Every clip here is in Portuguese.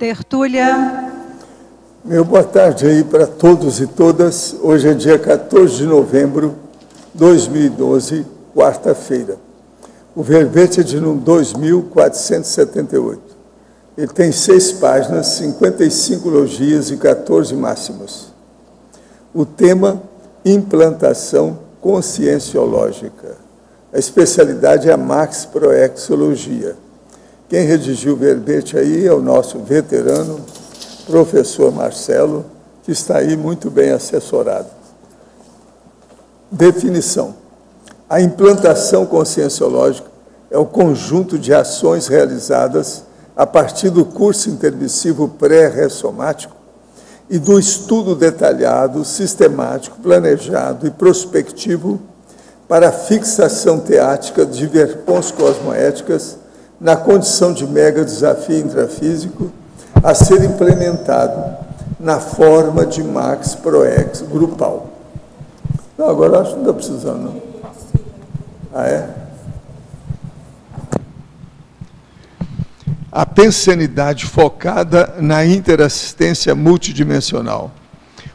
Tertúlia. Meu boa tarde aí para todos e todas. Hoje é dia 14 de novembro de 2012, quarta-feira. O verbete é de número 2478. Ele tem 6 páginas, 55 logias e 14 máximos. O tema, implantação conscienciológica. A especialidade é a Max Proexologia. Quem redigiu o verbete aí é o nosso veterano, professor Marcelo, que está aí muito bem assessorado. Definição. A implantação conscienciológica é o conjunto de ações realizadas a partir do curso intermissivo pré-ressomático e do estudo detalhado, sistemático, planejado e prospectivo para a fixação teática de verpons cosmoéticas na condição de mega desafio intrafísico a ser implementado na forma de Max Proex grupal. Não, agora acho que não está precisando, não. Ah, é? A pensenidade focada na interassistência multidimensional.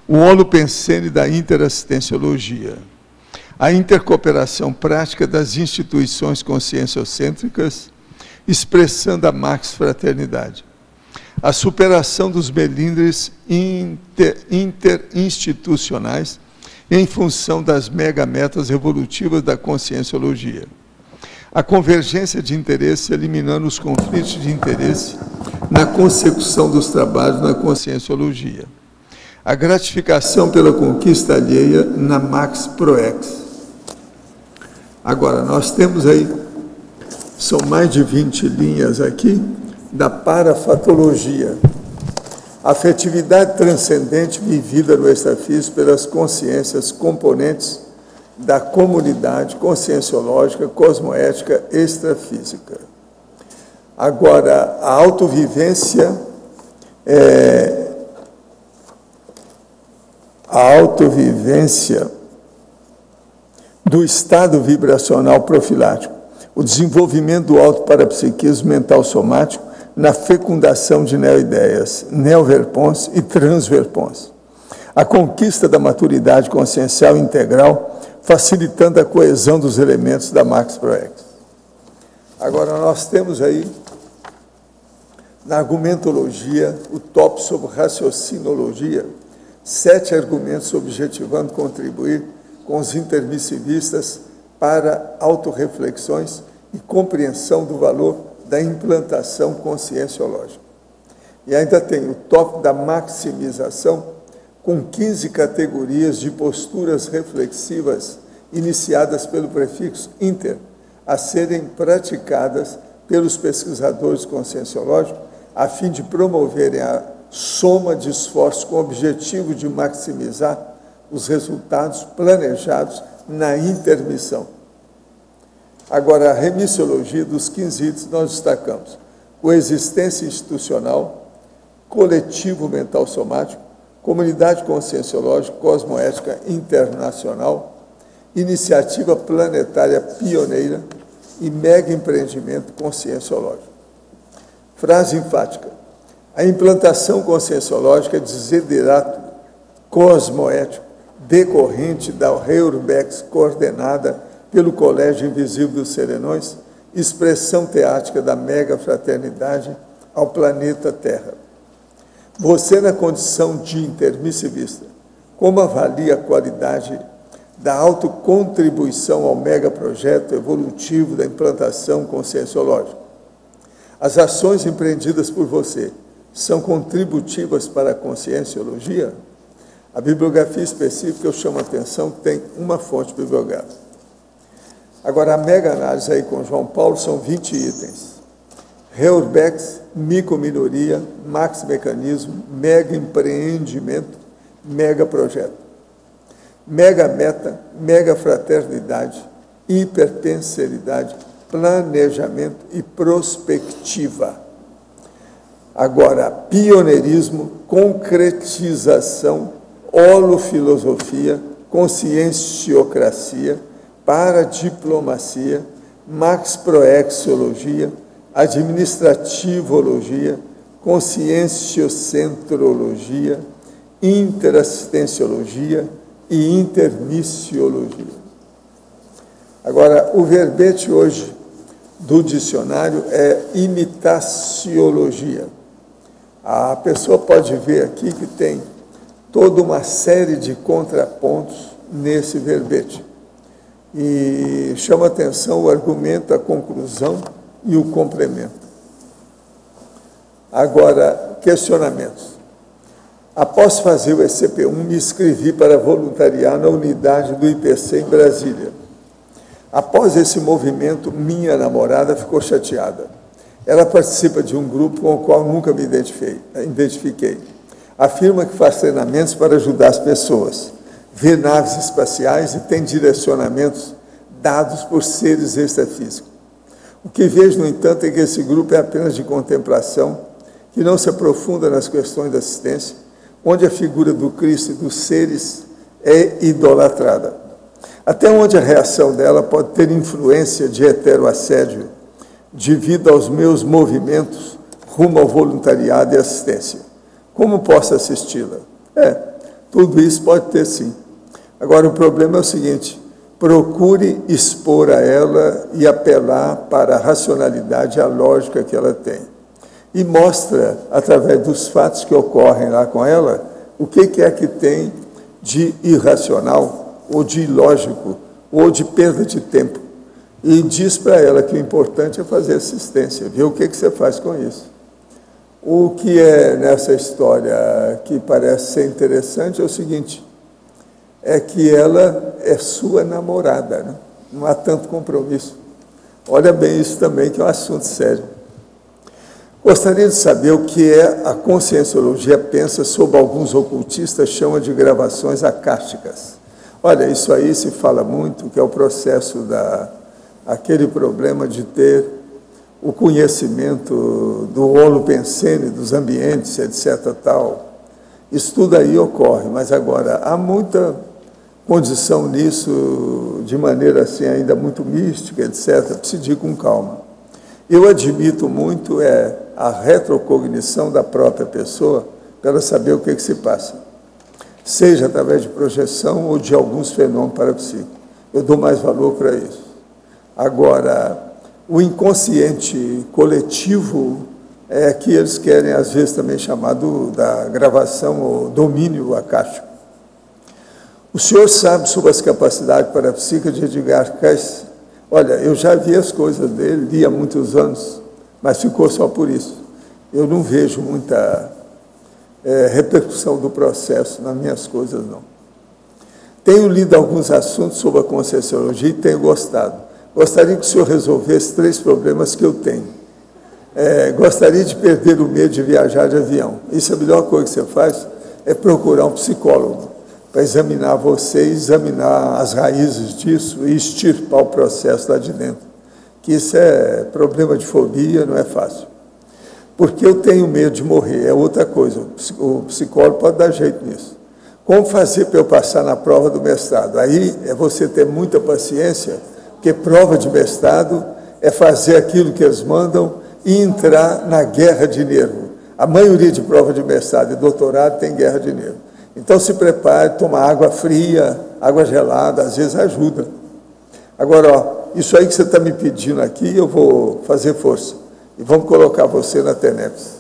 O holopensene da interassistenciologia. A intercooperação prática das instituições conscienciocêntricas, expressando a Max Fraternidade. A superação dos melindres interinstitucionais em função das megametas evolutivas da conscienciologia. A convergência de interesse eliminando os conflitos de interesse na consecução dos trabalhos na conscienciologia. A gratificação pela conquista alheia na Max Proex. Agora, nós temos aí, são mais de 20 linhas aqui, da parafatologia. Afetividade transcendente vivida no extrafísico pelas consciências componentes da comunidade conscienciológica, cosmoética, extrafísica. Agora, a autovivência do estado vibracional profilático, o desenvolvimento do autoparapsiquismo mental somático na fecundação de neoideias, neoverpons e transverpons. A conquista da maturidade consciencial integral, facilitando a coesão dos elementos da Max Proex. Agora, nós temos aí, na argumentologia, o tópico sobre raciocinologia, 7 argumentos objetivando contribuir com os intermissivistas para autorreflexões e compreensão do valor da implantação conscienciológica. E ainda tem o tópico da maximização, com 15 categorias de posturas reflexivas iniciadas pelo prefixo inter, a serem praticadas pelos pesquisadores conscienciológicos, a fim de promoverem a soma de esforços com o objetivo de maximizar os resultados planejados na intermissão. Agora, a remissiologia dos 15 itens nós destacamos: coexistência institucional, coletivo mental somático, comunidade conscienciológica, cosmoética internacional, iniciativa planetária pioneira e mega empreendimento conscienciológico. Frase enfática: a implantação conscienciológica é desiderato cosmoético decorrente da Reurbex coordenada pelo Colégio Invisível dos Serenões, expressão teática da mega fraternidade ao planeta Terra. Você, na condição de intermissivista, como avalia a qualidade da autocontribuição ao mega projeto evolutivo da implantação conscienciológica? As ações empreendidas por você são contributivas para a conscienciologia? A bibliografia específica, eu chamo a atenção, tem uma fonte bibliográfica. Agora, a mega análise aí com João Paulo são 20 itens. Reurbex, microminoria, max mecanismo, mega empreendimento, mega projeto. Mega meta, mega fraternidade, hiperpenseridade, planejamento e prospectiva. Agora, pioneirismo, concretização, holofilosofia, conscienciocracia, paradiplomacia, max proexologia, administrativologia, conscienciocentrologia, interassistenciologia e intermissiologia. Agora, o verbete hoje do dicionário é imitaciologia. A pessoa pode ver aqui que tem toda uma série de contrapontos nesse verbete. E chama atenção o argumento, a conclusão e o complemento. Agora, questionamentos. Após fazer o ECP1, me inscrevi para voluntariar na unidade do IPC em Brasília. Após esse movimento, minha namorada ficou chateada. Ela participa de um grupo com o qual nunca me identifiquei. Afirma que faz treinamentos para ajudar as pessoas, vê naves espaciais e tem direcionamentos dados por seres extrafísicos. O que vejo, no entanto, é que esse grupo é apenas de contemplação, que não se aprofunda nas questões da assistência, onde a figura do Cristo e dos seres é idolatrada. Até onde a reação dela pode ter influência de heteroassédio devido aos meus movimentos rumo ao voluntariado e assistência. Como posso assisti-la? Tudo isso pode ter sim. Agora, o problema é o seguinte: procure expor a ela e apelar para a racionalidade e a lógica que ela tem. E mostra, através dos fatos que ocorrem lá com ela, o que é que tem de irracional, ou de ilógico, ou de perda de tempo. E diz para ela que o importante é fazer assistência, ver o que você faz com isso. O que é nessa história que parece ser interessante é o seguinte: é que ela é sua namorada, né? Não há tanto compromisso. Olha bem isso também, que é um assunto sério. Gostaria de saber o que a conscienciologia pensa sobre alguns ocultistas chamam de gravações acásticas. Olha, isso aí se fala muito, que é o processo aquele problema de ter o conhecimento do holopensene, dos ambientes, etc. Tal. Isso tudo aí ocorre, mas agora há muita condição nisso, de maneira assim ainda muito mística, etc., precisa ir com calma. Eu admito muito a retrocognição da própria pessoa para saber o que se passa, seja através de projeção ou de alguns fenômenos parapsíquicos. Eu dou mais valor para isso. Agora, o inconsciente coletivo é que eles querem, às vezes, também chamado da gravação ou domínio acástico. O senhor sabe sobre as capacidades parapsíquicas de Edgar Cayce? Olha, eu já vi as coisas dele, li há muitos anos, mas ficou só por isso. Eu não vejo muita repercussão do processo nas minhas coisas, não. Tenho lido alguns assuntos sobre a conscienciologia e tenho gostado. Gostaria que o senhor resolvesse 3 problemas que eu tenho. Gostaria de perder o medo de viajar de avião. Isso é a melhor coisa que você faz, é procurar um psicólogo para examinar você, examinar as raízes disso e extirpar o processo lá de dentro. Que isso é problema de fobia, não é fácil. Porque eu tenho medo de morrer, é outra coisa. O psicólogo pode dar jeito nisso. Como fazer para eu passar na prova do mestrado? Aí é você ter muita paciência, porque prova de mestrado é fazer aquilo que eles mandam e entrar na guerra de nervo. A maioria de prova de mestrado e doutorado tem guerra de nervo. Então se prepare, toma água fria, água gelada, às vezes ajuda. Agora, isso aí que você está me pedindo aqui, eu vou fazer força. E vamos colocar você na TENEPS.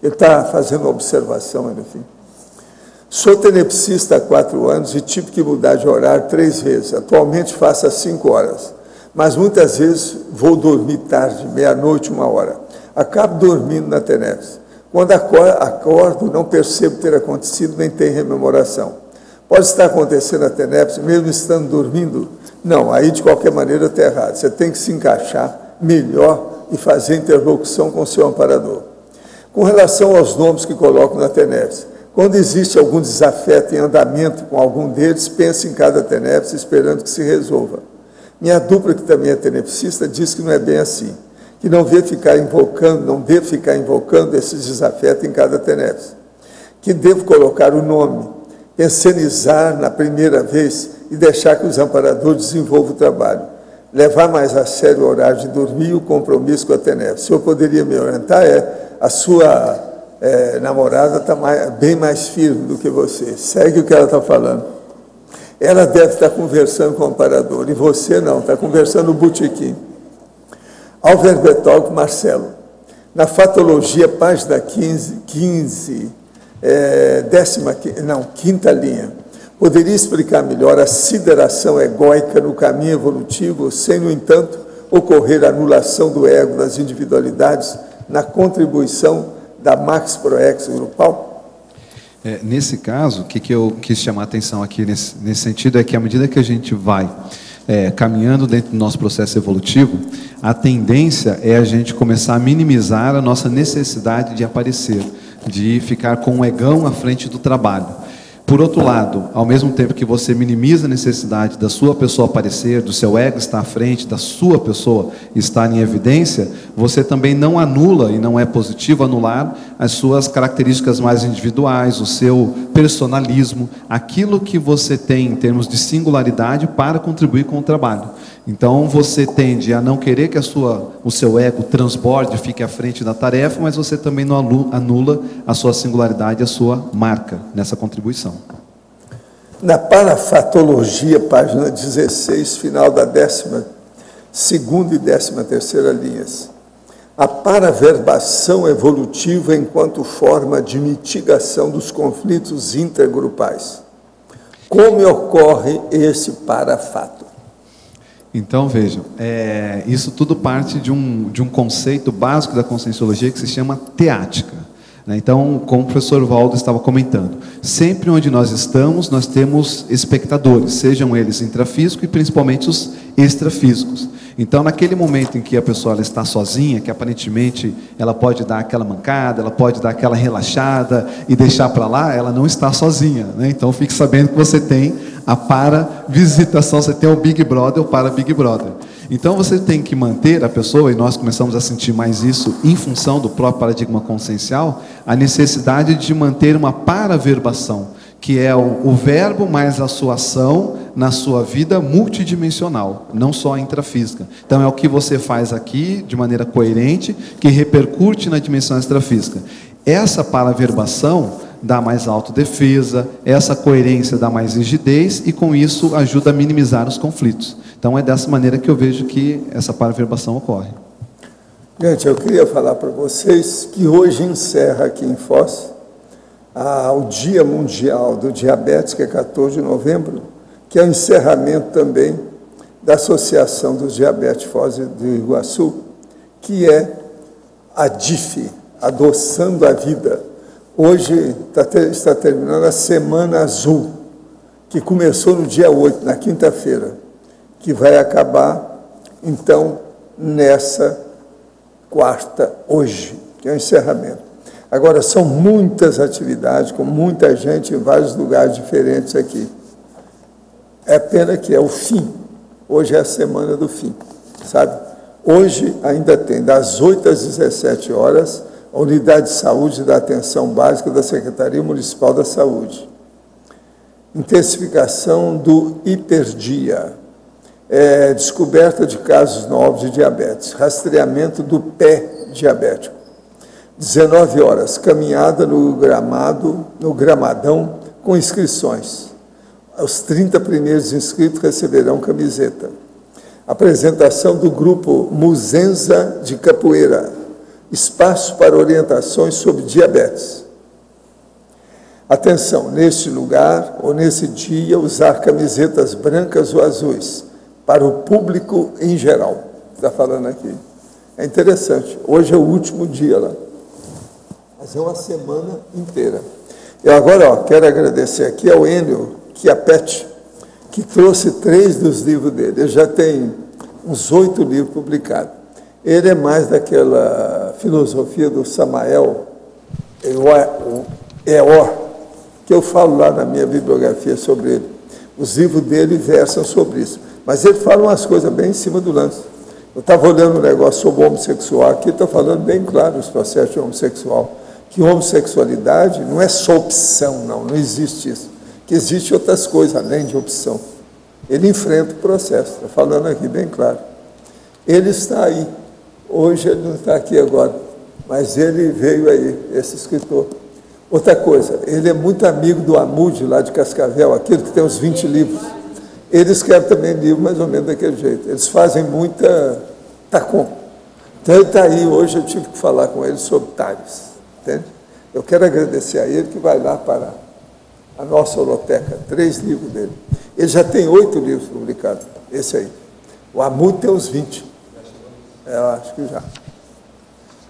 Ele está fazendo uma observação, enfim. Sou tenepsista há 4 anos e tive que mudar de horário 3 vezes. Atualmente faço às 5 horas. Mas muitas vezes vou dormir tarde, meia-noite, 1 hora. Acabo dormindo na TENEPS. Quando acordo, não percebo ter acontecido, nem tem rememoração. Pode estar acontecendo na TENEPS, mesmo estando dormindo? Não, aí de qualquer maneira está errado. Você tem que se encaixar melhor e fazer interlocução com o seu amparador. Com relação aos nomes que colocam na TENEPS, quando existe algum desafeto em andamento com algum deles, pense em cada TENEPS esperando que se resolva. Minha dupla, que também é tenepsista, diz que não é bem assim, que não devo ficar invocando esses desafetos em cada TENEPS, que devo colocar o nome, encenizar na primeira vez e deixar que os amparadores desenvolvam o trabalho. levar mais a sério o horário de dormir e o compromisso com a TENEP. O senhor poderia me orientar? A sua namorada está bem mais firme do que você. Segue o que ela está falando. Ela deve estar conversando com o amparador, e você não, está conversando no botequim. Álvaro Betog, Marcelo. Na Fatologia, página 15, quinta linha. Poderia explicar melhor a sideração egóica no caminho evolutivo, sem, no entanto, ocorrer a anulação do ego das individualidades na contribuição da Max Proex grupal? Nesse caso, o que eu quis chamar a atenção aqui nesse sentido é que, à medida que a gente vai caminhando dentro do nosso processo evolutivo, a tendência é a gente começar a minimizar a nossa necessidade de aparecer, de ficar com o egão à frente do trabalho. Por outro lado, ao mesmo tempo que você minimiza a necessidade da sua pessoa aparecer, do seu ego estar à frente, da sua pessoa estar em evidência, você também não anula, e não é positivo anular, as suas características mais individuais, o seu personalismo, aquilo que você tem em termos de singularidade para contribuir com o trabalho. Então, você tende a não querer que o seu ego transborde, fique à frente da tarefa, mas você também não anula a sua singularidade, a sua marca nessa contribuição. Na Parafatologia, página 16, final da 12ª e 13ª linhas. A paraverbação evolutiva enquanto forma de mitigação dos conflitos intergrupais. Como ocorre esse parafato? Então, vejam, isso tudo parte de um conceito básico da conscienciologia que se chama teática. Então, como o professor Valdo estava comentando, sempre onde nós estamos, nós temos espectadores, sejam eles intrafísicos e principalmente os extrafísicos. Então, naquele momento em que a pessoa ela está sozinha, que aparentemente ela pode dar aquela mancada, ela pode dar aquela relaxada e deixar para lá, ela não está sozinha. Então, fique sabendo que você tem a para-visitação, você tem o Big Brother, o para-Big Brother. Então, você tem que manter a pessoa, e nós começamos a sentir mais isso em função do próprio paradigma consciencial, a necessidade de manter uma paraverbação, que é o verbo mais a sua ação na sua vida multidimensional, não só intrafísica. Então, é o que você faz aqui, de maneira coerente, que repercute na dimensão extrafísica. Essa paraverbação dá mais autodefesa, essa coerência dá mais rigidez, e com isso ajuda a minimizar os conflitos. Então, é dessa maneira que eu vejo que essa paraverbação ocorre. Gente, eu queria falar para vocês que hoje encerra aqui em Foz o Dia Mundial do Diabetes, que é 14 de novembro, que é o encerramento também da Associação dos Diabetes Foz do Iguaçu, que é a DIF, Adoçando a Vida. Hoje está terminando a Semana Azul, que começou no dia 8, na quinta-feira, que vai acabar, então, nessa quarta, hoje, que é o encerramento. Agora, são muitas atividades, com muita gente em vários lugares diferentes aqui. É pena que é o fim. Hoje é a semana do fim, sabe? Hoje ainda tem, das 8 às 17 horas, a Unidade de Saúde da Atenção Básica da Secretaria Municipal da Saúde. Intensificação do hiperdia. Descoberta de casos novos de diabetes. Rastreamento do pé diabético. 19 horas, caminhada no Gramadão, com inscrições. Os 30 primeiros inscritos receberão camiseta. Apresentação do grupo Muzenza de Capoeira. Espaço para orientações sobre diabetes. Atenção, neste lugar ou nesse dia, usar camisetas brancas ou azuis, para o público em geral. Está falando aqui. É interessante. Hoje é o último dia lá. Mas é uma semana inteira. Eu agora quero agradecer aqui ao Enio Chiapetti, que trouxe 3 dos livros dele. Ele já tem uns 8 livros publicados. Ele é mais daquela filosofia do Samael Eor, que eu falo lá na minha bibliografia sobre ele. Os livros dele versam sobre isso. Mas ele fala umas coisas bem em cima do lance. Eu estava olhando um negócio sobre o homossexual aqui, está falando bem claro os processos de homossexual. Que homossexualidade não é só opção, não existe isso. Que existe outras coisas além de opção. Ele enfrenta o processo, estou falando aqui bem claro. Ele está aí, hoje ele não está aqui agora, mas ele veio aí, esse escritor. Outra coisa, ele é muito amigo do Amude, lá de Cascavel, aquele que tem uns 20 livros. Ele escreve também livros mais ou menos daquele jeito. Eles fazem muita tacom. Então ele está aí, hoje eu tive que falar com ele sobre Tales, entende? Eu quero agradecer a ele que vai lá para a nossa holoteca, 3 livros dele. Ele já tem 8 livros publicados, esse aí. O Amude tem uns 20. Eu acho que já.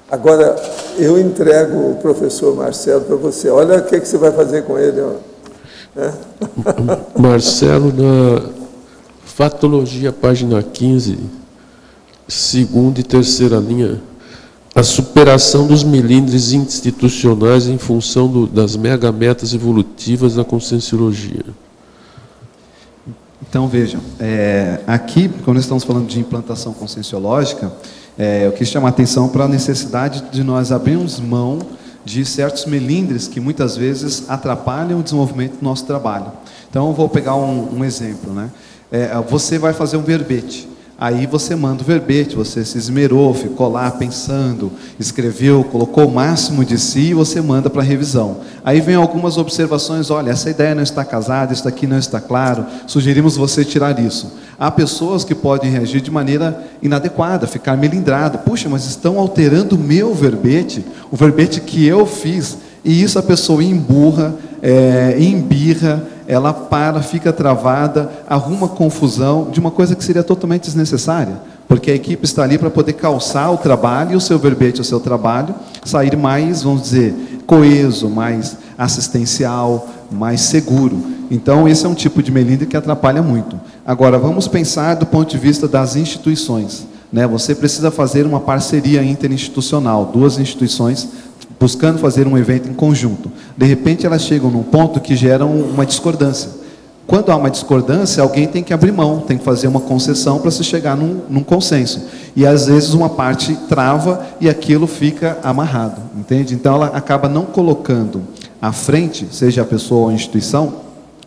Agora, eu entrego o professor Marcelo para você. Olha o que você vai fazer com ele. Marcelo, na Fatologia, página 15, segunda e terceira linha, a superação dos melindres institucionais em função das megametas evolutivas da Conscienciologia. Então, vejam, aqui, quando estamos falando de implantação conscienciológica, eu quis chamar a atenção para a necessidade de nós abrirmos mão de certos melindres que muitas vezes atrapalham o desenvolvimento do nosso trabalho. Então, eu vou pegar um exemplo, né? Você vai fazer um verbete. Aí você manda o verbete, você se esmerou, ficou lá pensando, escreveu, colocou o máximo de si e você manda para revisão. Aí vem algumas observações, olha, essa ideia não está casada, isso aqui não está claro, sugerimos você tirar isso. Há pessoas que podem reagir de maneira inadequada, ficar melindrado. Puxa, mas estão alterando o meu verbete, o verbete que eu fiz. E isso a pessoa emburra, embirra, ela para, fica travada, arruma confusão de uma coisa que seria totalmente desnecessária, porque a equipe está ali para poder calçar o trabalho e o seu verbete, o seu trabalho, sair mais, vamos dizer, coeso, mais assistencial, mais seguro. Então, esse é um tipo de melindre que atrapalha muito. Agora, vamos pensar do ponto de vista das instituições, né? Você precisa fazer uma parceria interinstitucional, 2 instituições buscando fazer um evento em conjunto. De repente, elas chegam num ponto que gera uma discordância. Quando há uma discordância, alguém tem que abrir mão, tem que fazer uma concessão para se chegar num consenso. E, às vezes, uma parte trava e aquilo fica amarrado, entende? Então, ela acaba não colocando à frente, seja a pessoa ou a instituição,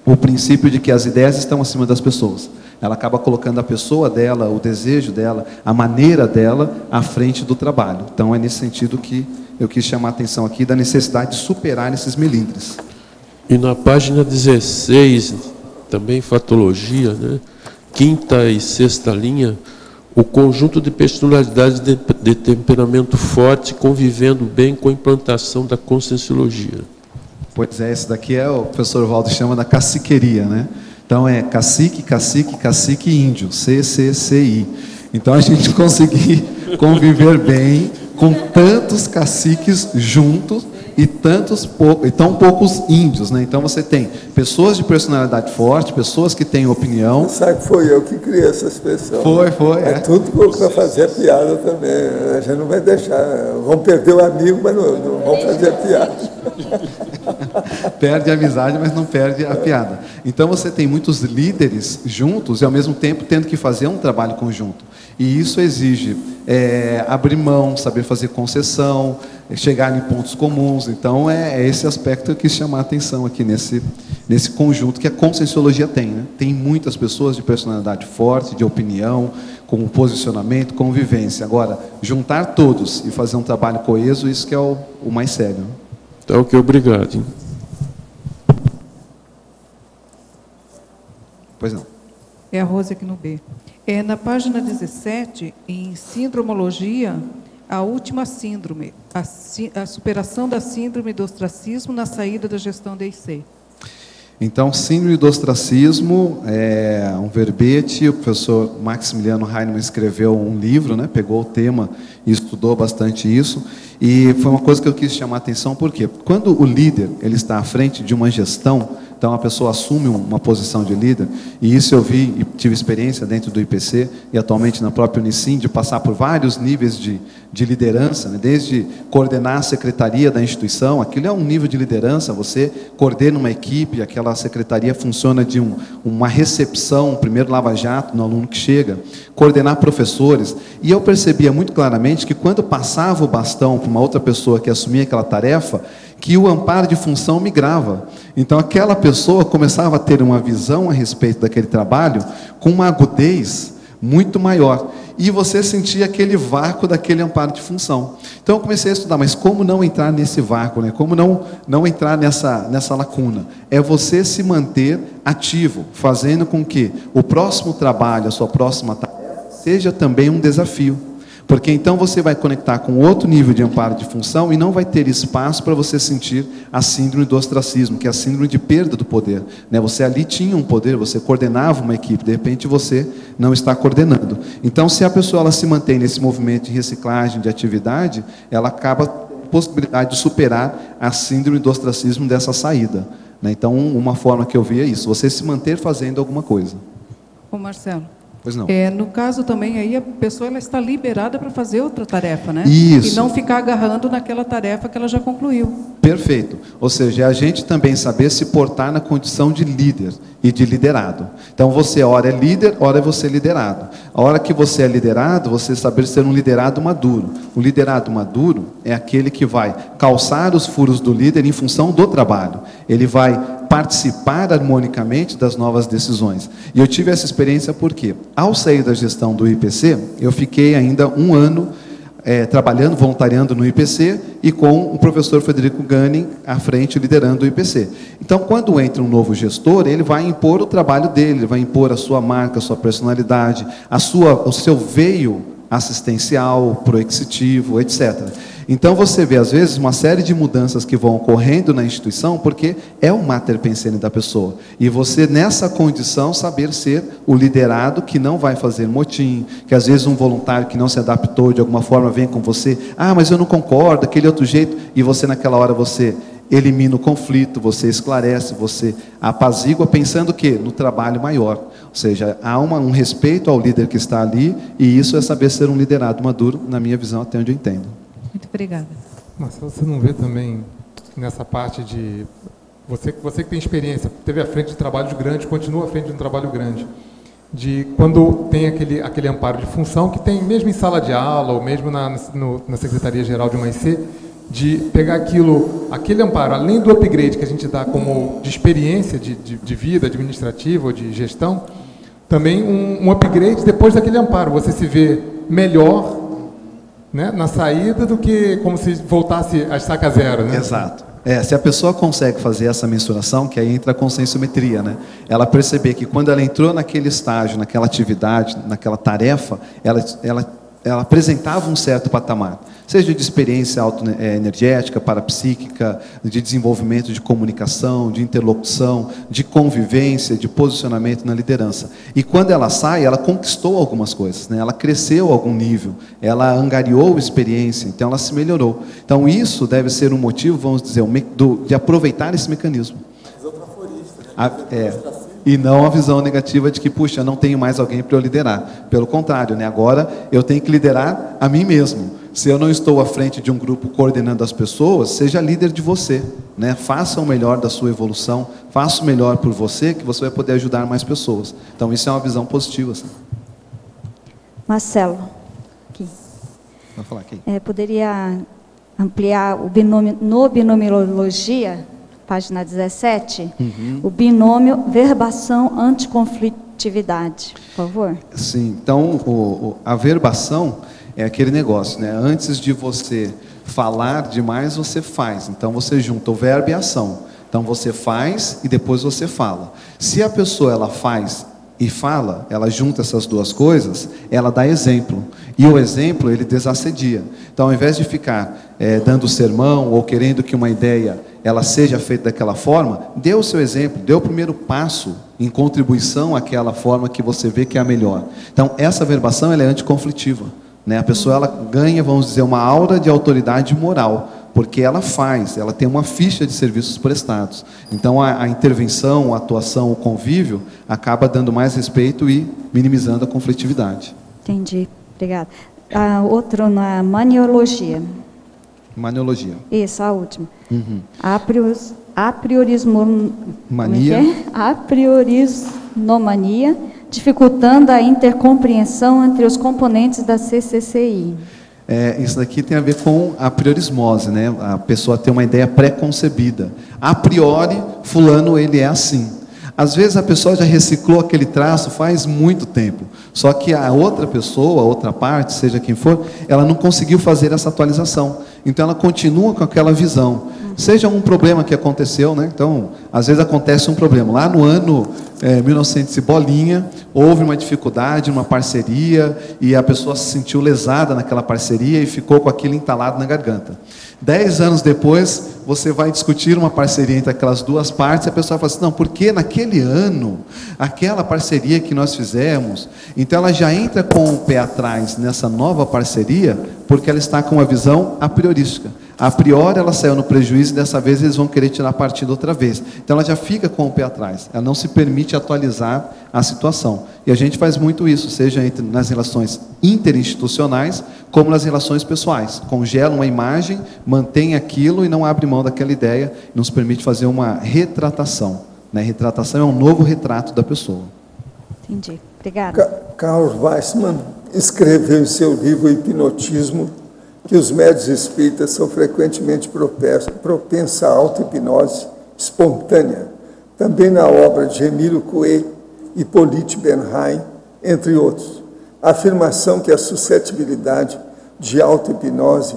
o princípio de que as ideias estão acima das pessoas. Ela acaba colocando a pessoa dela, o desejo dela, a maneira dela, à frente do trabalho. Então, é nesse sentido que eu quis chamar a atenção aqui da necessidade de superar esses melindres. E na página 16, também Fatologia, né? 5ª e 6ª linha, o conjunto de personalidades de temperamento forte convivendo bem com a implantação da Conscienciologia. Pois é, esse daqui o professor Valdo chama da caciqueria, né? Então é cacique, cacique, cacique índio, CCCI. Então a gente conseguir conviver bem com tantos caciques juntos e tão poucos índios, né? Então você tem pessoas de personalidade forte, pessoas que têm opinião. Você sabe que foi eu que criei essa expressão. Foi. É tudo para fazer a piada também. A gente não vai deixar. Vamos perder o amigo, mas não vamos fazer a piada. Perde a amizade, mas não perde a piada. Então você tem muitos líderes juntos e ao mesmo tempo tendo que fazer um trabalho conjunto. E isso exige abrir mão, saber fazer concessão, chegar em pontos comuns. Então é esse aspecto que eu quis chamar a atenção aqui nesse conjunto que a Conscienciologia tem, né? Tem muitas pessoas de personalidade forte, de opinião, com posicionamento, convivência. Agora, juntar todos e fazer um trabalho coeso, isso que é o mais sério. Então, ok, obrigado. Hein? Pois não. É a Rose aqui no B. Na página 17, em Sindromologia, a última síndrome, a superação da síndrome do ostracismo na saída da gestão da IC. Então, síndrome do ostracismo é um verbete. O professor Maximiliano Heinemann escreveu um livro, né? Pegou o tema e estudou bastante isso. E foi uma coisa que eu quis chamar a atenção, porque quando o líder ele está à frente de uma gestão, então a pessoa assume uma posição de líder, e isso eu vi e tive experiência dentro do IPC e atualmente na própria Unicim, de passar por vários níveis de liderança, né? Desde coordenar a secretaria da instituição, aquilo é um nível de liderança, você coordena uma equipe, aquela secretaria funciona de uma recepção, um primeiro lava-jato no aluno que chega, coordenar professores, e eu percebia muito claramente que quando passava o bastão para uma outra pessoa que assumia aquela tarefa, que o amparo de função migrava. Então aquela pessoa começava a ter uma visão a respeito daquele trabalho com uma agudez muito maior. E você sentia aquele vácuo daquele amparo de função. Então eu comecei a estudar, mas como não entrar nesse vácuo, né? Como não entrar nessa lacuna? É você se manter ativo, fazendo com que o próximo trabalho, a sua próxima tarefa, seja também um desafio. Porque então você vai conectar com outro nível de amparo de função e não vai ter espaço para você sentir a síndrome do ostracismo, que é a síndrome de perda do poder. Né? Você ali tinha um poder, você coordenava uma equipe, de repente você não está coordenando. Então, se a pessoa ela se mantém nesse movimento de reciclagem, de atividade, ela acaba tendo a possibilidade de superar a síndrome do ostracismo dessa saída. Né? Então, uma forma que eu vi é isso, você se manter fazendo alguma coisa. Ô Marcelo. Pois não. No caso também, aí a pessoa ela está liberada para fazer outra tarefa, né? Isso. E não ficar agarrando naquela tarefa que ela já concluiu. Perfeito. Ou seja, é a gente também saber se portar na condição de líder e de liderado. Então, você, ora é líder, ora é você liderado. A hora que você é liderado, você saber ser um liderado maduro. O liderado maduro é aquele que vai calçar os furos do líder em função do trabalho. Ele vai participar harmonicamente das novas decisões. E eu tive essa experiência porque, ao sair da gestão do IPC, eu fiquei ainda um ano trabalhando, voluntariando no IPC e com o professor Frederico Gunning à frente, liderando o IPC. Então, quando entra um novo gestor, ele vai impor o trabalho dele, ele vai impor a sua marca, a sua personalidade, o seu veio assistencial, proexitivo, etc. Então, você vê, às vezes, uma série de mudanças que vão ocorrendo na instituição, porque é o mater pensene da pessoa. E você, nessa condição, saber ser o liderado que não vai fazer motim, que às vezes um voluntário que não se adaptou de alguma forma vem com você, mas eu não concordo, aquele outro jeito, e você, naquela hora, você elimina o conflito, você esclarece, você apazigua, pensando que no trabalho maior. Ou seja, há um respeito ao líder que está ali, e isso é saber ser um liderado maduro, na minha visão, até onde eu entendo. Muito obrigada. Marcelo, você não vê também nessa parte de... Você que tem experiência, teve à frente de trabalhos grandes, continua à frente de um trabalho grande, de quando tem aquele amparo de função, que tem mesmo em sala de aula, ou mesmo na Secretaria-Geral de uma IC, de pegar aquele amparo, além do upgrade que a gente dá como de experiência de vida administrativa ou de gestão, também um upgrade depois daquele amparo. Você se vê melhor, né, na saída do que como se voltasse a estaca zero. Né? Exato. Se a pessoa consegue fazer essa mensuração, que aí entra a conscienciometria, né? Ela perceber que quando ela entrou naquele estágio, naquela atividade, naquela tarefa, ela apresentava um certo patamar, seja de experiência energética, parapsíquica, de desenvolvimento de comunicação, de interlocução, de convivência, de posicionamento na liderança. E quando ela sai, ela conquistou algumas coisas, né? Ela cresceu a algum nível, ela angariou experiência, então ela se melhorou. Então isso deve ser um motivo, vamos dizer, de aproveitar esse mecanismo. E não a visão negativa de que, puxa, não tenho mais alguém para eu liderar. Pelo contrário, né? Agora eu tenho que liderar a mim mesmo. Se eu não estou à frente de um grupo coordenando as pessoas, seja líder de você. Né? Faça o melhor da sua evolução, faça o melhor por você, que você vai poder ajudar mais pessoas. Então isso é uma visão positiva. Assim. Marcelo, aqui. Vai falar aqui. Poderia ampliar o binômio, no binomiologia, página 17, o binômio verbação anticonflitividade, por favor. Sim, então a verbação é aquele negócio, né? Antes de você falar demais, você faz. Então você junta o verbo e a ação. Então você faz e depois você fala. Se a pessoa ela faz e fala, ela junta essas duas coisas, ela dá exemplo. E o exemplo, ele desassedia. Então, ao invés de ficar dando sermão ou querendo que uma ideia ela seja feita daquela forma, dê o seu exemplo, dê o primeiro passo em contribuição àquela forma que você vê que é a melhor. Então, essa verbação ela é anticonflitiva. Né? A pessoa ela ganha, vamos dizer, uma aura de autoridade moral, porque ela tem uma ficha de serviços prestados. Então, a intervenção, a atuação, o convívio, acaba dando mais respeito e minimizando a conflitividade. Entendi, obrigada. Outro na maniologia. Maniologia. Isso, a última. Apriorismomania, dificultando a intercompreensão entre os componentes da CCCI. Isso daqui tem a ver com a priorismose, né? A pessoa ter uma ideia pré-concebida. A priori, fulano ele é assim. Às vezes a pessoa já reciclou aquele traço faz muito tempo, só que a outra pessoa, a outra parte, seja quem for, ela não conseguiu fazer essa atualização. Então ela continua com aquela visão. Seja um problema que aconteceu, né? Então, às vezes acontece um problema. Lá no ano 1900 e bolinha, houve uma dificuldade, uma parceria, e a pessoa se sentiu lesada naquela parceria e ficou com aquilo entalado na garganta. 10 anos depois, você vai discutir uma parceria entre aquelas duas partes, e a pessoa fala assim, não, porque naquele ano, aquela parceria que nós fizemos, então ela já entra com o pé atrás nessa nova parceria, porque ela está com uma visão a priorística. A priori ela saiu no prejuízo e dessa vez eles vão querer tirar partido outra vez. Então ela já fica com o pé atrás, ela não se permite atualizar a situação. E a gente faz muito isso, seja nas relações interinstitucionais, como nas relações pessoais. Congela uma imagem, mantém aquilo e não abre mão daquela ideia, nos permite fazer uma retratação. Né? Retratação é um novo retrato da pessoa. Entendi. Obrigada. Karl Weissmann escreveu em seu livro Hipnotismo que os médiuns espíritas são frequentemente propensos à auto-hipnose espontânea. Também na obra de Emílio Coué, Hippolyte Bernheim, entre outros. A afirmação que a suscetibilidade de auto-hipnose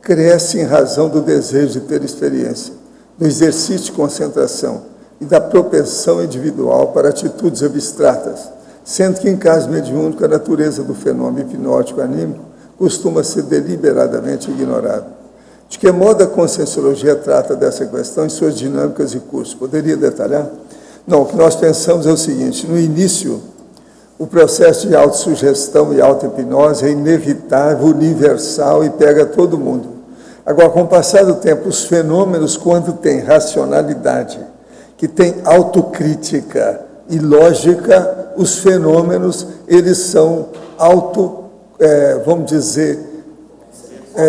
cresce em razão do desejo de ter experiência, do exercício de concentração e da propensão individual para atitudes abstratas, sendo que em caso mediúnico a natureza do fenômeno hipnótico anímico costuma ser deliberadamente ignorada. De que modo a Conscienciologia trata dessa questão em suas dinâmicas e cursos? Poderia detalhar? Não, o que nós pensamos é o seguinte, no início, o processo de autossugestão e auto-hipnose é inevitável, universal e pega todo mundo. Agora, com o passar do tempo, os fenômenos, quando tem racionalidade, que tem autocrítica e lógica, os fenômenos, eles são vamos dizer,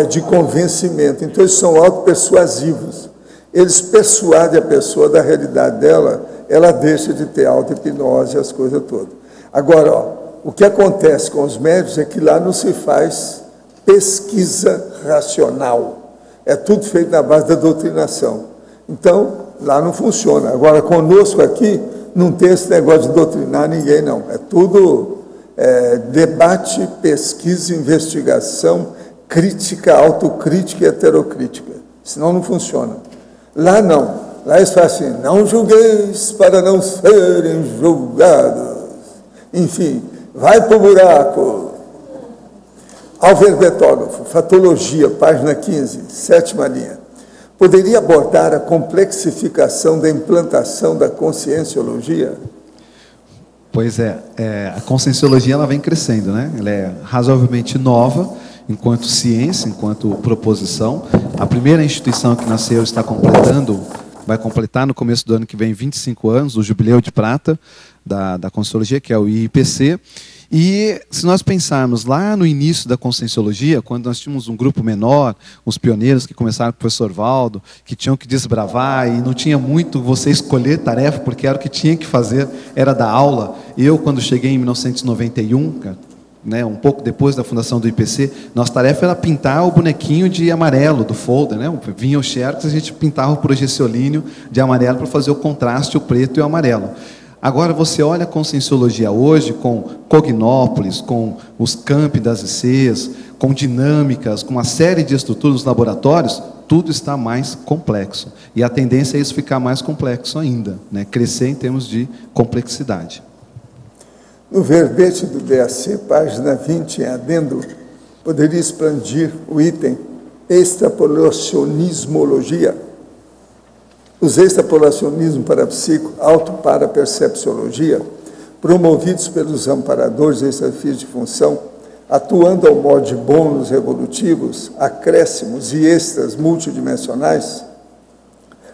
de convencimento. Então, eles são autopersuasivos. Eles persuadem a pessoa da realidade dela, ela deixa de ter auto-hipnose, as coisas todas. Agora, o que acontece com os médiuns é que lá não se faz pesquisa racional. É tudo feito na base da doutrinação. Então, lá não funciona. Agora, conosco aqui, não tem esse negócio de doutrinar ninguém, não. É tudo debate, pesquisa, investigação, crítica, autocrítica e heterocrítica. Senão não funciona. Lá não. Lá eles falam assim, não julgueis para não serem julgados. Enfim, vai para o buraco. Alverbetógrafo, Fatologia, página 15, 7ª linha. Poderia abordar a complexificação da implantação da conscienciologia? Pois a Conscienciologia ela vem crescendo, né? Ela é razoavelmente nova, enquanto ciência, enquanto proposição. A primeira instituição que nasceu está vai completar no começo do ano que vem 25 anos, o Jubileu de Prata da Conscienciologia, que é o IIPC. E se nós pensarmos lá no início da Conscienciologia, quando nós tínhamos um grupo menor, os pioneiros que começaram com o professor Valdo, que tinham que desbravar e não tinha muito você escolher tarefa, porque era o que tinha que fazer, era dar aula. Eu, quando cheguei em 1991, né, um pouco depois da fundação do IPC, nossa tarefa era pintar o bonequinho de amarelo do folder, né? Vinha o xerox, a gente pintava o projeciolíneo de amarelo para fazer o contraste, o preto e o amarelo. Agora você olha a Conscienciologia hoje com Cognópolis, com os campi das ICs, com dinâmicas, com uma série de estruturas nos laboratórios, tudo está mais complexo. E a tendência é isso ficar mais complexo ainda, né? Crescer em termos de complexidade. No verbete do DAC, página 20, em adendo, poderia expandir o item extrapolacionismologia. Os extrapolacionismos parapsíquicos, autoparapercepciologia, promovidos pelos amparadores extrafísicos de função, atuando ao modo de bônus evolutivos, acréscimos e extras multidimensionais,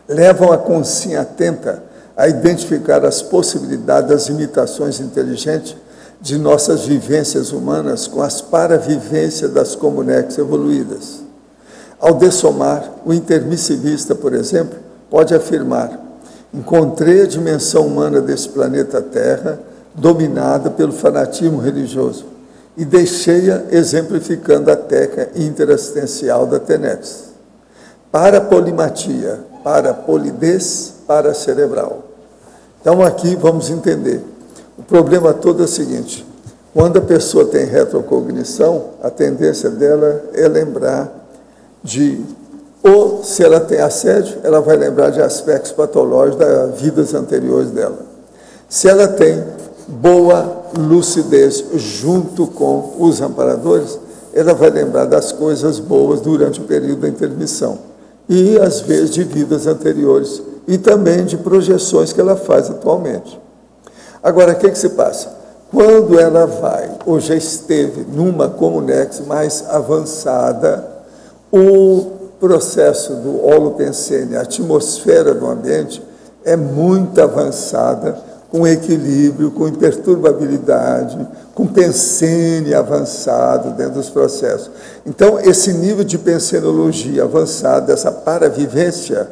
levam a consciência atenta a identificar as possibilidades das imitações inteligentes de nossas vivências humanas com as paravivências das comunex evoluídas. Ao dessomar, o intermissivista, por exemplo, pode afirmar: encontrei a dimensão humana desse planeta Terra dominada pelo fanatismo religioso e deixei-a exemplificando a técnica interassistencial da TENEPS. Para polimatia, para polidez, para cerebral. Então, aqui vamos entender. O problema todo é o seguinte: quando a pessoa tem retrocognição, a tendência dela é lembrar de, ou se ela tem assédio, ela vai lembrar de aspectos patológicos das vidas anteriores dela. Se ela tem boa lucidez junto com os amparadores, ela vai lembrar das coisas boas durante o período da intermissão. E, às vezes, de vidas anteriores e também de projeções que ela faz atualmente. Agora, o que se passa? Quando ela vai, ou já esteve numa Comunex mais avançada, o processo do holopensene, a atmosfera do ambiente, é muito avançada, com equilíbrio, com imperturbabilidade, com pensene avançado dentro dos processos. Então, esse nível de pensenologia avançada, essa paravivência,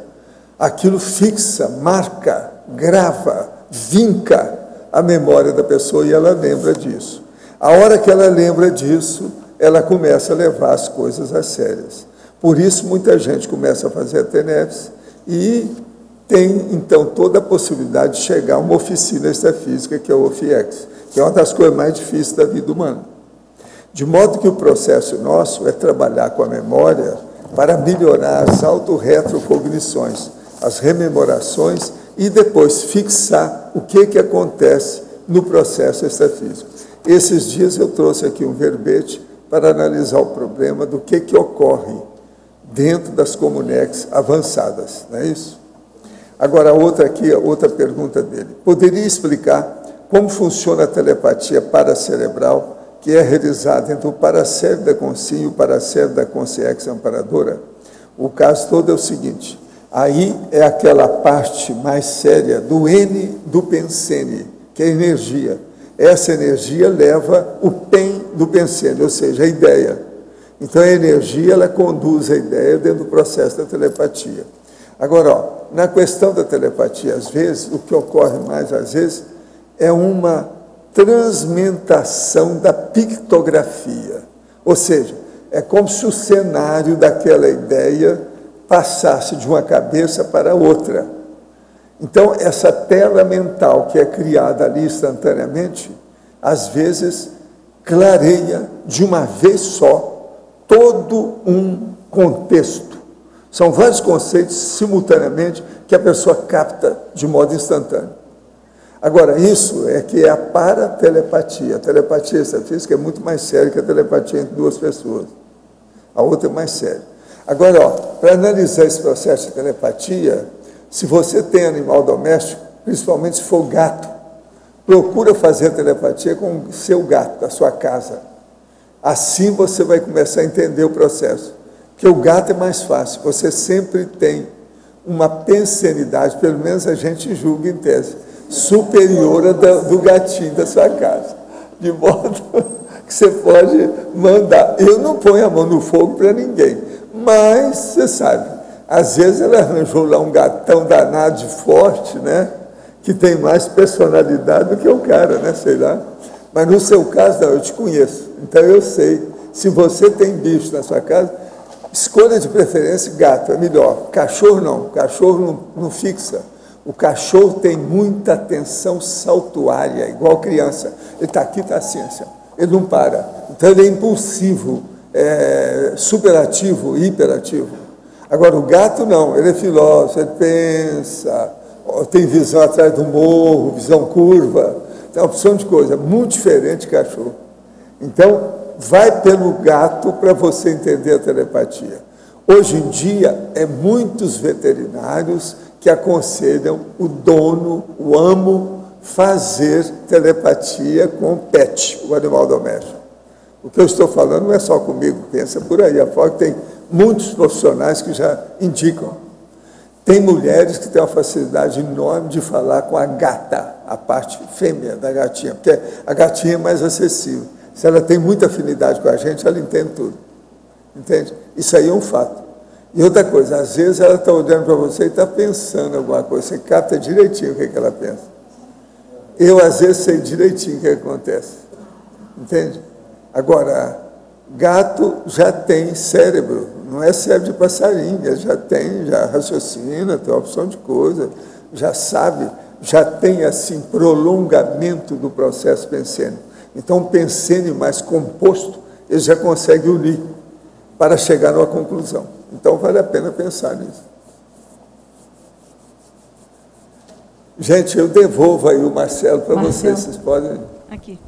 aquilo fixa, marca, grava, vinca a memória da pessoa e ela lembra disso. A hora que ela lembra disso, ela começa a levar as coisas a sérias. Por isso, muita gente começa a fazer a TENEPS e tem, então, toda a possibilidade de chegar a uma oficina extrafísica, que é o OFIEX, que é uma das coisas mais difíceis da vida humana. De modo que o processo nosso é trabalhar com a memória para melhorar as autorretrocognições, as rememorações, e depois fixar o que acontece no processo extrafísico. Esses dias eu trouxe aqui um verbete para analisar o problema do que ocorre dentro das Comunex avançadas, não é isso? Agora, outra pergunta dele. Poderia explicar como funciona a telepatia paracerebral, que é realizada entre o paracérebro da consciência e o paracérebro da consciência amparadora? O caso todo é o seguinte: aí é aquela parte mais séria do N do pensene, que é a energia. Essa energia leva o PEN do pensene, ou seja, a ideia. Então, a energia, ela conduz a ideia dentro do processo da telepatia. Agora, na questão da telepatia, às vezes, o que ocorre mais, às vezes, é uma transmentação da pictografia. Ou seja, é como se o cenário daquela ideia passasse de uma cabeça para outra. Então, essa tela mental que é criada ali instantaneamente, às vezes, clareia de uma vez só todo um contexto. São vários conceitos simultaneamente que a pessoa capta de modo instantâneo. Agora, isso é que é a paratelepatia. A telepatia extrafísica é muito mais séria que a telepatia entre duas pessoas. A outra é mais séria. Agora, para analisar esse processo de telepatia, se você tem animal doméstico, principalmente se for gato, procura fazer a telepatia com o seu gato, da sua casa. Assim você vai começar a entender o processo. Porque o gato é mais fácil, você sempre tem uma pensenidade, pelo menos a gente julga em tese, superior à do gatinho da sua casa. De modo que você pode mandar. Eu não ponho a mão no fogo para ninguém, mas você sabe, às vezes ela arranjou lá um gatão danado de forte, né? Que tem mais personalidade do que o cara, né? Sei lá. Mas no seu caso, não, eu te conheço, então eu sei. Se você tem bicho na sua casa, escolha de preferência gato, é melhor. Cachorro não fixa. O cachorro tem muita atenção saltuária, igual criança. Ele está aqui, está assim, assim, ele não para. Então ele é impulsivo, superativo, hiperativo. Agora o gato não, ele é filósofo, ele pensa, tem visão atrás do morro, visão curva, tem uma opção de coisa, muito diferente de cachorro. Então, vai pelo gato para você entender a telepatia. Hoje em dia, muitos veterinários que aconselham o dono, o amo, fazer telepatia com o pet, o animal doméstico. O que eu estou falando não é só comigo, pensa por aí, afora que tem muitos profissionais que já indicam. Tem mulheres que têm uma facilidade enorme de falar com a gata, a parte fêmea da gatinha, porque a gatinha é mais acessível. Se ela tem muita afinidade com a gente, ela entende tudo. Entende? Isso aí é um fato. E outra coisa, às vezes ela está olhando para você e está pensando alguma coisa, você capta direitinho o que ela pensa. Eu, às vezes, sei direitinho o que acontece. Entende? Agora, gato já tem cérebro, não é cérebro de passarinho, ele já raciocina, tem uma opção de coisa, já sabe, já tem, assim, prolongamento do processo pensênico. Então, um pensênio mais composto, ele já consegue unir para chegar numa conclusão. Então, vale a pena pensar nisso. Gente, eu devolvo aí o Marcelo para vocês podem... Aqui.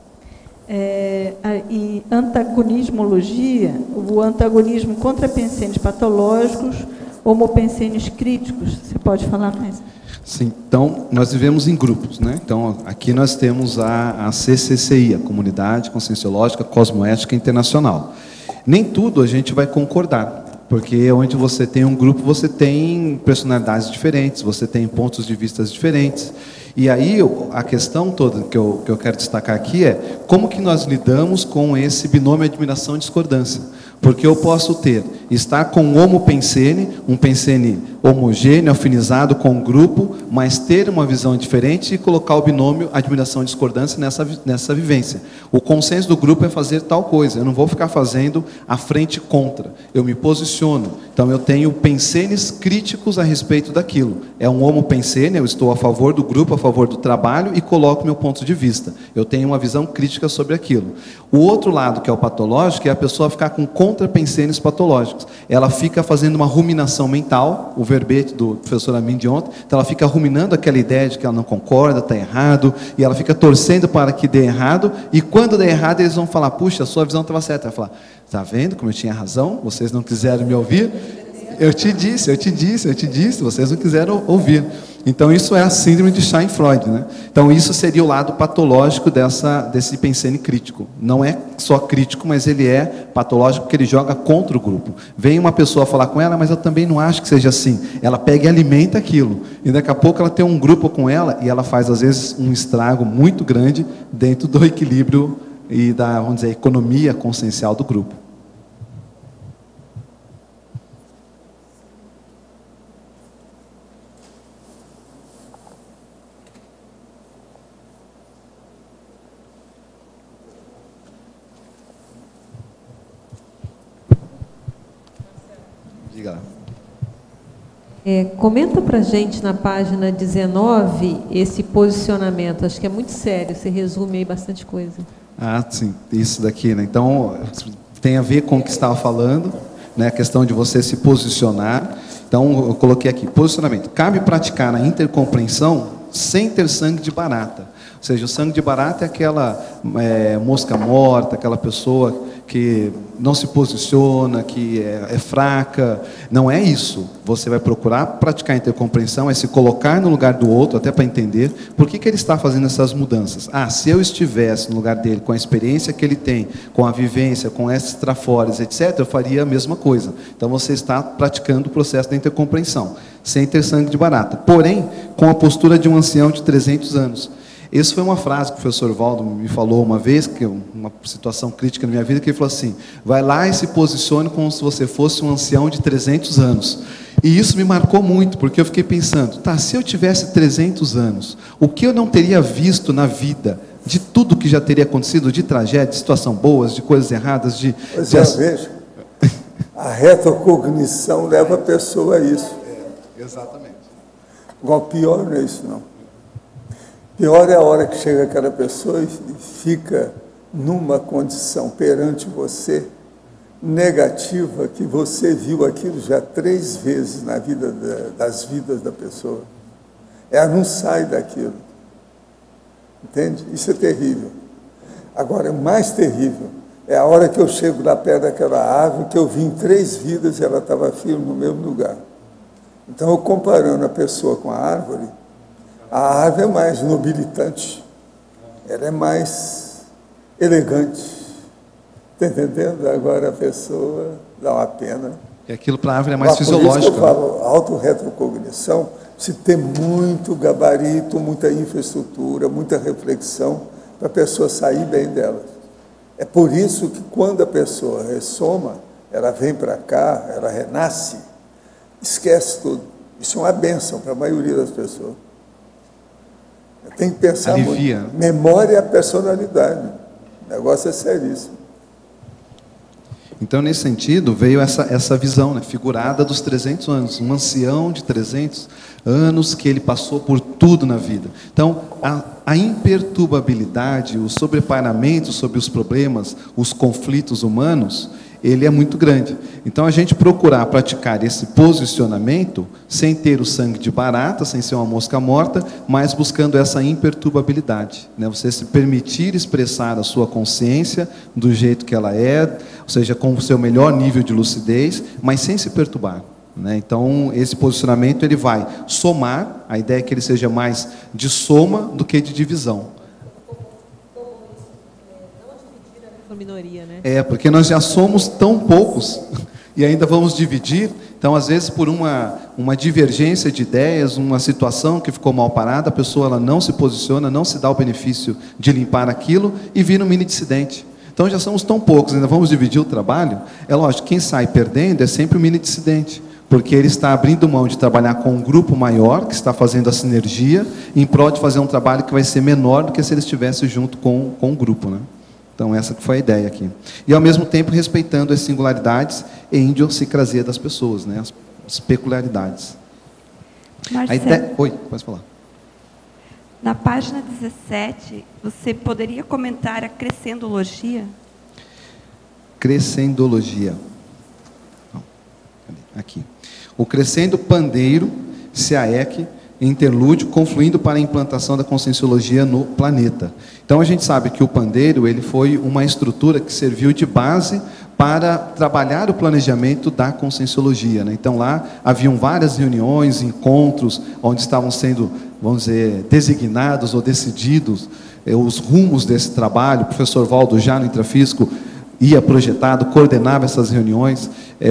Em antagonismologia, o antagonismo contra pensênios patológicos, homopensênios críticos. Você pode falar mais? Sim, então, nós vivemos em grupos, né? Então, aqui nós temos a CCCI, a Comunidade Conscienciológica Cosmoética Internacional. Nem tudo a gente vai concordar, porque onde você tem um grupo, você tem personalidades diferentes, você tem pontos de vista diferentes. E aí, a questão toda que eu quero destacar aqui é como que nós lidamos com esse binômio admiração e discordância. Porque eu posso estar com um homopensene, um pensene homogêneo, afinizado com um grupo, mas ter uma visão diferente e colocar o binômio admiração e discordância nessa vivência. O consenso do grupo é fazer tal coisa, eu não vou ficar fazendo a frente contra, eu me posiciono. Então eu tenho pensenes críticos a respeito daquilo. É um homopensene, eu estou a favor do grupo, a favor do trabalho e coloco meu ponto de vista. Eu tenho uma visão crítica sobre aquilo. O outro lado, que é o patológico, é a pessoa ficar com contrapensenes patológicos. Ela fica fazendo uma ruminação mental, o verbete do professor Amin de ontem, então ela fica ruminando aquela ideia de que ela não concorda, está errado, e ela fica torcendo para que dê errado, e quando der errado eles vão falar, puxa, a sua visão estava certa. Ela vai falar, está vendo como eu tinha razão? Vocês não quiseram me ouvir? Eu te disse, vocês não quiseram ouvir. Então, isso é a síndrome de Schadenfreude, né? Então, isso seria o lado patológico desse pensene crítico. Não é só crítico, mas ele é patológico porque ele joga contra o grupo. Vem uma pessoa falar com ela, mas eu também não acho que seja assim. Ela pega e alimenta aquilo. E daqui a pouco ela tem um grupo com ela e ela faz, às vezes, um estrago muito grande dentro do equilíbrio e da, vamos dizer, economia consciencial do grupo. Comenta para a gente na página 19 esse posicionamento, acho que é muito sério, você resume aí bastante coisa. Ah, sim, isso daqui, né? Então, tem a ver com o que estava falando, né? A questão de você se posicionar. Então, eu coloquei aqui, posicionamento. Cabe praticar a intercompreensão sem ter sangue de barata. Ou seja, o sangue de barata é aquela mosca morta, aquela pessoa que não se posiciona, que é fraca. Não é isso. Você vai procurar praticar a intercompreensão, é se colocar no lugar do outro, até para entender por que ele está fazendo essas mudanças. Ah, se eu estivesse no lugar dele, com a experiência que ele tem, com a vivência, com esses trafores, etc., eu faria a mesma coisa. Então, você está praticando o processo da intercompreensão, sem ter sangue de barata. Porém, com a postura de um ancião de 300 anos. Essa foi uma frase que o professor Valdo me falou uma vez, que é uma situação crítica na minha vida, que ele falou assim, vai lá e se posicione como se você fosse um ancião de 300 anos. E isso me marcou muito, porque eu fiquei pensando, tá, se eu tivesse 300 anos, o que eu não teria visto na vida, de tudo que já teria acontecido, de tragédia, de situações boas, de coisas erradas, veja, a retrocognição leva a pessoa a isso. Exatamente. Igual pior não é isso, não. Pior é a hora que chega aquela pessoa e fica numa condição perante você negativa, que você viu aquilo já 3 vezes na vida das vidas da pessoa. Ela não sai daquilo. Entende? Isso é terrível. Agora, mais terrível é a hora que eu chego lá perto daquela árvore, que eu vi em 3 vidas e ela estava firme no mesmo lugar. Então, eu comparando a pessoa com a árvore é mais nobilitante, ela é mais elegante. Está entendendo? Agora a pessoa dá uma pena. E aquilo para a árvore é mais fisiológico. Por isso que eu falo, autorretrocognição, se tem muito gabarito, muita infraestrutura, muita reflexão, para a pessoa sair bem dela. É por isso que quando a pessoa ressoma, ela vem para cá, ela renasce, esquece tudo. Isso é uma bênção para a maioria das pessoas. Tem que pensar alivia. Muito. Memória é a personalidade. O negócio é seríssimo. Então, nesse sentido, veio essa visão, né, figurada dos 300 anos, um ancião de 300 anos que ele passou por tudo na vida. Então, a imperturbabilidade, o sobreparamento sobre os problemas, os conflitos humanos, ele é muito grande. Então, a gente procurar praticar esse posicionamento sem ter o sangue de barata, sem ser uma mosca morta, mas buscando essa imperturbabilidade, né? Você se permitir expressar a sua consciência do jeito que ela é, ou seja, com o seu melhor nível de lucidez, mas sem se perturbar, né? Então, esse posicionamento ele vai somar, a ideia é que ele seja mais de soma do que de divisão. Minoria, né? Porque nós já somos tão poucos e ainda vamos dividir. Então, às vezes, por uma divergência de ideias, uma situação que ficou mal parada, a pessoa ela não se posiciona, não se dá o benefício de limpar aquilo e vira um mini dissidente. Então, já somos tão poucos, ainda vamos dividir o trabalho. É lógico, quem sai perdendo é sempre o mini dissidente, porque ele está abrindo mão de trabalhar com um grupo maior, que está fazendo a sinergia, em prol de fazer um trabalho que vai ser menor do que se ele estivesse junto com um grupo, né? Então, essa que foi a ideia aqui. E, ao mesmo tempo, respeitando as singularidades e idiosincrasia das pessoas, né? As peculiaridades. Marcelo, Oi, pode falar. na página 17, você poderia comentar a crescendologia? Crescendologia. Aqui. O crescendo pandeiro, SEAEC, interlúdio, confluindo para a implantação da conscienciologia no planeta. Então, a gente sabe que o pandeiro ele foi uma estrutura que serviu de base para trabalhar o planejamento da conscienciologia, né? Então, lá haviam várias reuniões, encontros, onde estavam sendo, vamos dizer, designados ou decididos os rumos desse trabalho. O professor Valdo, já no intrafísico, ia projetado, coordenava essas reuniões.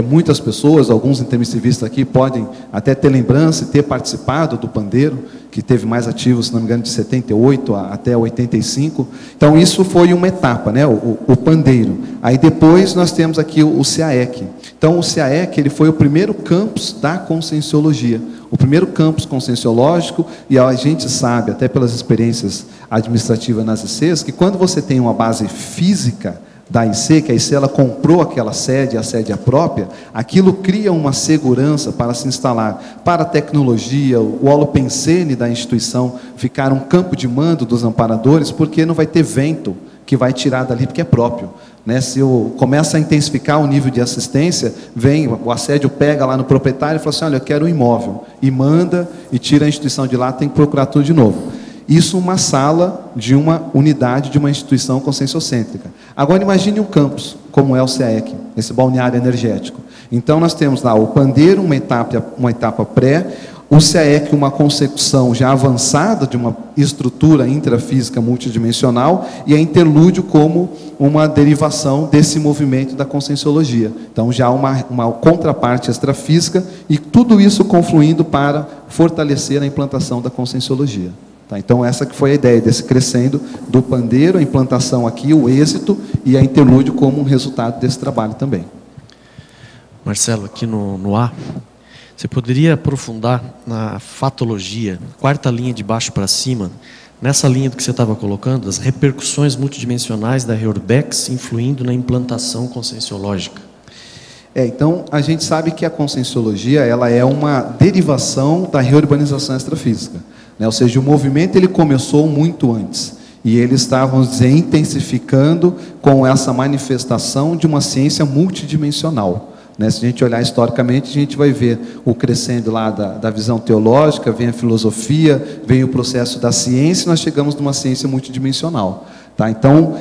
Muitas pessoas, alguns intermissivistas aqui, podem até ter lembrança e ter participado do pandeiro, que teve mais ativos, se não me engano, de 78 até 85. Então, isso foi uma etapa, né? O pandeiro. Aí, depois, nós temos aqui o SEAEC. Então, o SEAEC ele foi o primeiro campus da conscienciologia, o primeiro campus conscienciológico, e a gente sabe, até pelas experiências administrativas nas ICs, que quando você tem uma base física da IC, que a IC ela comprou aquela sede, a sede é própria, aquilo cria uma segurança para se instalar para a tecnologia, o holopensene da instituição ficar um campo de mando dos amparadores, porque não vai ter vento que vai tirar dali, porque é próprio, né? Se eu começo a intensificar o nível de assistência, vem, o assédio pega lá no proprietário e fala assim, olha, eu quero um imóvel, e manda, e tira a instituição de lá, tem que procurar tudo de novo. Isso uma sala de uma unidade de uma instituição conscienciocêntrica. Agora imagine um campus, como é o SEAEC, esse balneário energético. Então nós temos lá o pandeiro, uma etapa pré, o SEAEC, uma consecução já avançada de uma estrutura intrafísica multidimensional, e a interlúdio como uma derivação desse movimento da conscienciologia. Então já uma contraparte extrafísica, e tudo isso confluindo para fortalecer a implantação da conscienciologia. Então, essa que foi a ideia desse crescendo do pandeiro, a implantação aqui, o êxito e a interlúdio como um resultado desse trabalho também. Marcelo, aqui no A, você poderia aprofundar na fatologia, quarta linha de baixo para cima, nessa linha do que você estava colocando, as repercussões multidimensionais da Reurbex influindo na implantação conscienciológica? Então, a gente sabe que a conscienciologia ela é uma derivação da reurbanização extrafísica, né? Ou seja, o movimento ele começou muito antes, e ele está, vamos dizer, intensificando com essa manifestação de uma ciência multidimensional, né? Se a gente olhar historicamente, a gente vai ver o crescendo lá da visão teológica, vem a filosofia, vem o processo da ciência, e nós chegamos numa ciência multidimensional. Então,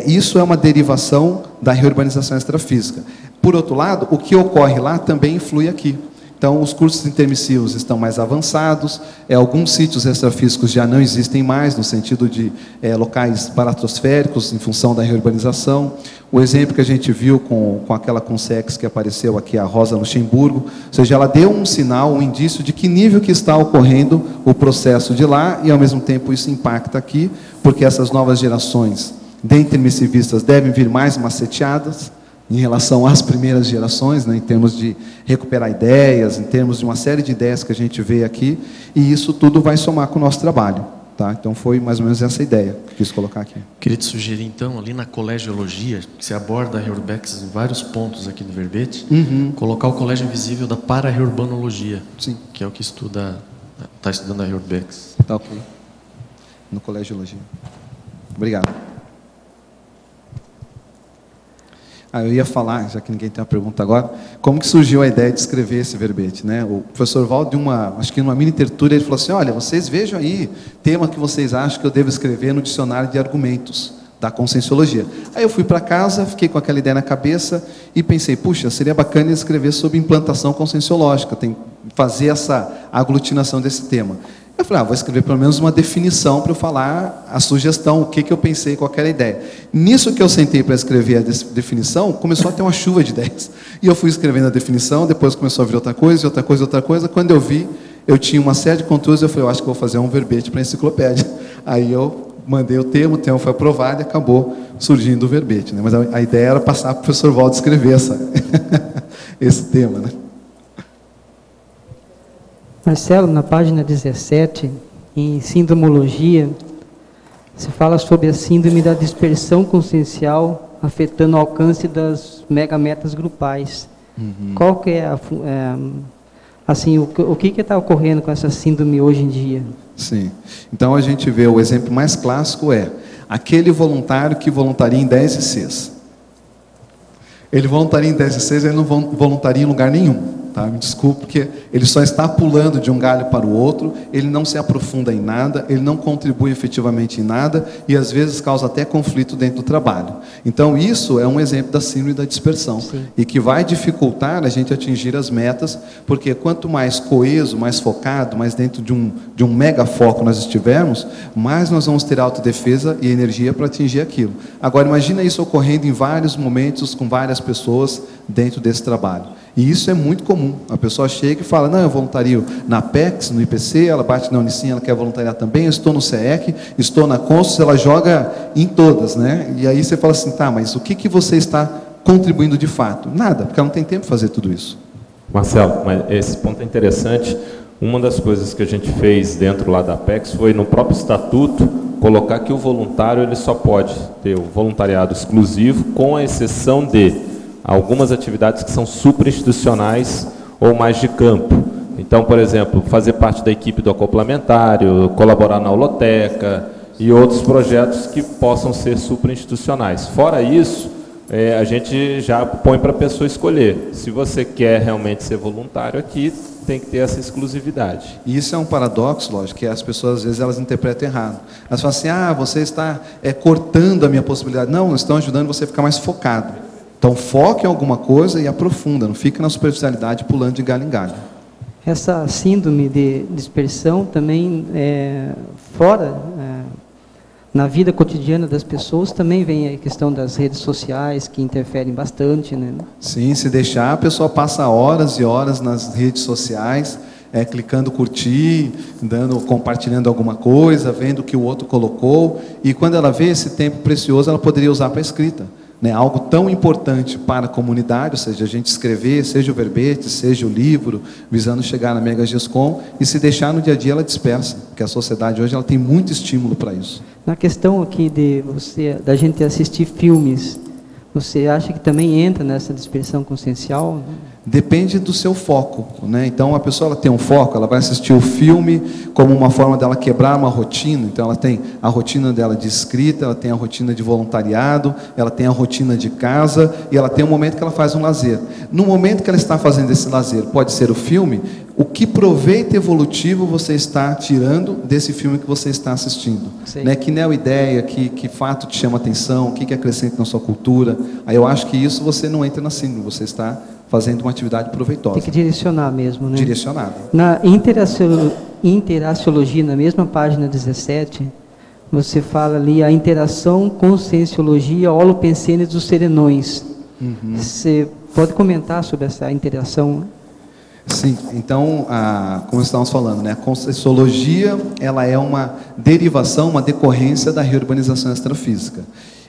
isso é uma derivação da reurbanização extrafísica. Por outro lado, o que ocorre lá também influi aqui. Então, os cursos intermissivos estão mais avançados, alguns sítios extrafísicos já não existem mais, no sentido de locais baratrosféricos, em função da reurbanização. O exemplo que a gente viu com aquela Consex que apareceu aqui, a Rosa Luxemburgo, ou seja, ela deu um sinal, um indício de que nível que está ocorrendo o processo de lá, e ao mesmo tempo isso impacta aqui, porque essas novas gerações de intermissivistas devem vir mais maceteadas, em relação às primeiras gerações, né, em termos de recuperar ideias, em termos de uma série de ideias que a gente vê aqui, e isso tudo vai somar com o nosso trabalho. Tá? Então foi mais ou menos essa ideia que eu quis colocar aqui. Queria te sugerir, então, ali na colegiologia, que você aborda a Reurbex em vários pontos aqui do verbete, colocar o colégio invisível da para-reurbanologia, que é o que está estudando a Reurbex. Tá ok. No colegiologia. Obrigado. Eu ia falar, já que ninguém tem uma pergunta agora, como que surgiu a ideia de escrever esse verbete, né? O professor Valdo, acho que numa mini tertúlia, ele falou assim, olha, vocês vejam aí, tema que vocês acham que eu devo escrever no dicionário de argumentos da Conscienciologia. Aí eu fui para casa, fiquei com aquela ideia na cabeça e pensei, puxa, seria bacana escrever sobre implantação conscienciológica, fazer essa aglutinação desse tema. Eu falei, vou escrever pelo menos uma definição para eu falar a sugestão, o que eu pensei, qual era a ideia. Nisso que eu sentei para escrever a definição, começou a ter uma chuva de ideias. E eu fui escrevendo a definição, depois começou a vir outra coisa, outra coisa, outra coisa. Quando eu vi, eu tinha uma série de conteúdos, eu falei, eu acho que vou fazer um verbete para a enciclopédia. Aí eu mandei o tema foi aprovado e acabou surgindo o verbete. Né? Mas a ideia era passar para o professor Valdo escrever esse tema, né? Marcelo, na página 17, em Síndromologia, se fala sobre a síndrome da dispersão consciencial afetando o alcance das megametas grupais. Qual que é o que está ocorrendo com essa síndrome hoje em dia? Sim. Então a gente vê o exemplo mais clássico aquele voluntário que voluntaria em 10 ICs. Ele voluntaria em 10 ICs, ele não voluntaria em lugar nenhum. Tá? Me desculpe, porque ele só está pulando de um galho para o outro, ele não se aprofunda em nada, ele não contribui efetivamente em nada e às vezes causa até conflito dentro do trabalho. Então isso é um exemplo da síndrome da dispersão. Sim. E que vai dificultar a gente atingir as metas, porque quanto mais coeso, mais focado, mais dentro de um mega foco nós estivermos, mais nós vamos ter autodefesa e energia para atingir aquilo. Agora imagina isso ocorrendo em vários momentos com várias pessoas dentro desse trabalho. E isso é muito comum. A pessoa chega e fala, não, eu voluntario na PEX, no IPC, ela bate na Unicim, ela quer voluntariar também, eu estou no CEEC, estou na Consciência, ela joga em todas, né? E aí você fala assim, tá, mas o que você está contribuindo de fato? Nada, porque ela não tem tempo para fazer tudo isso. Marcelo, mas esse ponto é interessante. Uma das coisas que a gente fez dentro lá da PEX foi, no próprio estatuto, colocar que o voluntário ele só pode ter o voluntariado exclusivo, com a exceção de algumas atividades que são supra-institucionais ou mais de campo. Então, por exemplo, fazer parte da equipe do acoplamentário, colaborar na holoteca e outros projetos que possam ser supra-institucionais. Fora isso, a gente já põe para a pessoa escolher. Se você quer realmente ser voluntário aqui, tem que ter essa exclusividade. E isso é um paradoxo, lógico, que as pessoas, às vezes, elas interpretam errado. Elas falam assim, você está cortando a minha possibilidade. Não, estão ajudando você a ficar mais focado. Então, foque em alguma coisa e aprofunda, não fica na superficialidade pulando de galho em galho. Essa síndrome de dispersão também, na vida cotidiana das pessoas, também vem a questão das redes sociais, que interferem bastante, né? Sim, se deixar, a pessoa passa horas e horas nas redes sociais, clicando curtir, compartilhando alguma coisa, vendo o que o outro colocou, e quando ela vê esse tempo precioso, ela poderia usar para a escrita. Né, algo tão importante para a comunidade, ou seja, a gente escrever, seja o verbete, seja o livro, visando chegar na Mega Gescom, e se deixar no dia a dia ela dispersa, porque a sociedade hoje ela tem muito estímulo para isso. Na questão aqui da gente assistir filmes, você acha que também entra nessa dispersão consciencial? Depende do seu foco, né? Então a pessoa ela tem um foco, ela vai assistir o filme como uma forma dela quebrar uma rotina. Então ela tem a rotina dela de escrita, ela tem a rotina de voluntariado, ela tem a rotina de casa e ela tem um momento que ela faz um lazer. No momento que ela está fazendo esse lazer, pode ser o filme. O que proveito evolutivo você está tirando desse filme que você está assistindo? Né? Que neo-ideia, que fato te chama atenção, o que acrescenta na sua cultura? Aí eu acho que isso você não entra na síndrome, você está fazendo uma atividade proveitosa. Tem que direcionar mesmo, né? Direcionado. Na interaciologia, na mesma página 17, você fala ali a interação conscienciologia holopensene dos serenões. Você pode comentar sobre essa interação? Sim, então, como estávamos falando, né, a Conscienciologia ela é uma derivação, uma decorrência da reurbanização extrafísica.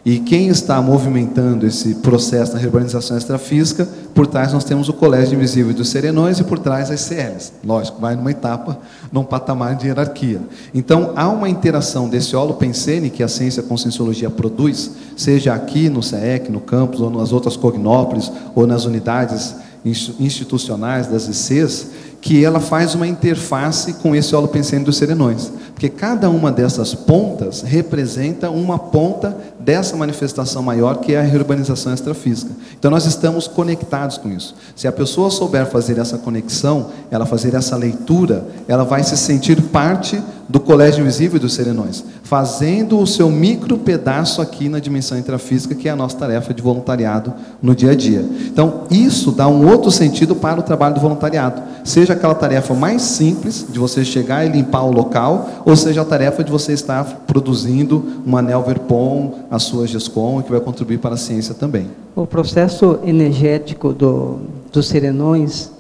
E quem está movimentando esse processo da reorganização extrafísica, por trás nós temos o Colégio Invisível dos Serenões e por trás as CLs. Lógico, vai numa etapa, num patamar de hierarquia. Então, há uma interação desse holopensene que a ciência conscienciologia produz, seja aqui no CEEC, no campus, ou nas outras cognópolis, ou nas unidades institucionais das ICs, que ela faz uma interface com esse holopensene dos serenões. Porque cada uma dessas pontas representa uma ponta dessa manifestação maior, que é a reurbanização extrafísica. Então, nós estamos conectados com isso. Se a pessoa souber fazer essa conexão, ela fazer essa leitura, ela vai se sentir parte do Colégio Invisível dos Serenões, fazendo o seu micro pedaço aqui na dimensão intrafísica, que é a nossa tarefa de voluntariado no dia a dia. Então, isso dá um outro sentido para o trabalho do voluntariado. Seja aquela tarefa mais simples, de você chegar e limpar o local, ou seja a tarefa de você estar produzindo uma anel Verpon, a sua GESCOM, que vai contribuir para a ciência também. O processo energético dos serenões,